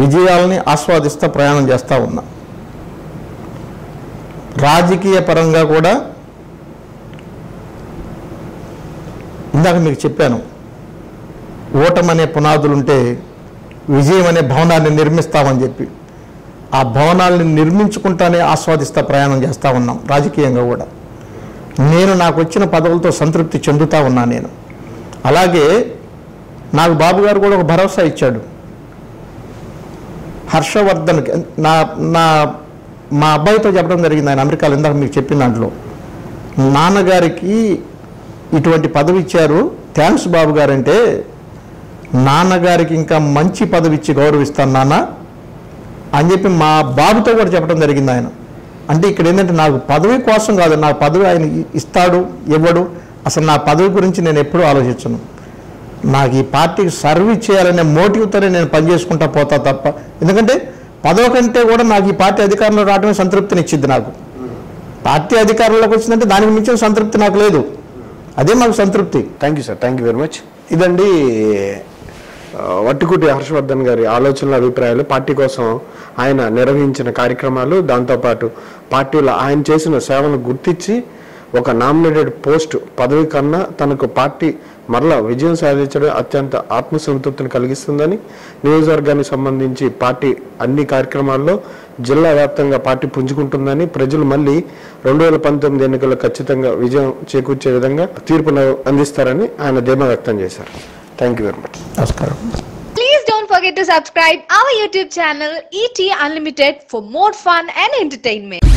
విజయాలని ఆస్వాదిస్తూ ప్రయాణం చేస్తూ ఉన్నా. రాజకీయ పరంగా కూడా ఇందాక మీకు చెప్పాను, ఓటమనే పునాదులుంటే విజయం అనే భవనాన్ని నిర్మిస్తామని చెప్పి ఆ భవనాల్ని నిర్మించుకుంటానే ఆస్వాదిస్తూ ప్రయాణం చేస్తూ ఉన్నాం. రాజకీయంగా కూడా నేను నాకు వచ్చిన పదవులతో సంతృప్తి చెందుతూ ఉన్నా. నేను అలాగే నాకు బాబు గారు కూడా ఒక భరోసా ఇచ్చాడు. హర్షవర్ధన్కి మా అబ్బాయితో చెప్పడం జరిగింది, ఆయన అమెరికాలో ఇందాక మీకు చెప్పిన దాంట్లో, నాన్నగారికి ఇటువంటి పదవి ఇచ్చారు, థ్యాంక్స్ బాబు గారు అంటే, నాన్నగారికి ఇంకా మంచి పదవి ఇచ్చి గౌరవిస్తాను నాన్న అని చెప్పి మా బాబుతో కూడా చెప్పడం జరిగింది ఆయన. అంటే ఇక్కడ ఏంటంటే నాకు పదవి కోసం కాదు, నా పదవి ఆయన ఇస్తాడు ఇవ్వడు, అసలు నా పదవి గురించి నేను ఎప్పుడూ ఆలోచించను. నాకు ఈ పార్టీకి సర్వీస్ చేయాలనే మోటివ్తోనే నేను పనిచేసుకుంటా పోతా తప్ప, ఎందుకంటే పదవి కంటే కూడా నాకు ఈ పార్టీ అధికారంలో రావడమే సంతృప్తినిచ్చింది. నాకు పార్టీ అధికారంలోకి వచ్చిందంటే దానికి మించిన సంతృప్తి నాకు లేదు, అదే మాకు సంతృప్తి. Thank you sir, thank you very much. ఇదండి వట్టికుటి హర్షవర్ధన్ గారి ఆలోచనల, అభిప్రాయాలు, పార్టీ కోసం ఆయన నిర్వహించిన కార్యక్రమాలు, దాంతోపాటు పార్టీలో ఆయన చేసిన సేవలను గుర్తించి ఒక నామినేటెడ్ పోస్ట్ పదవి కన్నా తనకు పార్టీ మరలా విజయం సాధించడం అత్యంత ఆత్మసంతృప్తిని కలిగిస్తుందని, నియోజకవర్గానికి సంబంధించి పార్టీ అన్ని కార్యక్రమాల్లో జిల్లా వ్యాప్తంగా పార్టీ పుంజుకుంటుందని, ప్రజలు మళ్ళీ 2019 ఎన్నికల్లో ఖచ్చితంగా విజయం చేకూర్చే విధంగా తీర్పును అందిస్తారని ఆయన ధీమా వ్యక్తం చేశారు. Thank you very much. నమస్కారం. Please don't forget to subscribe our YouTube channel ET Unlimited for more fun and entertainment.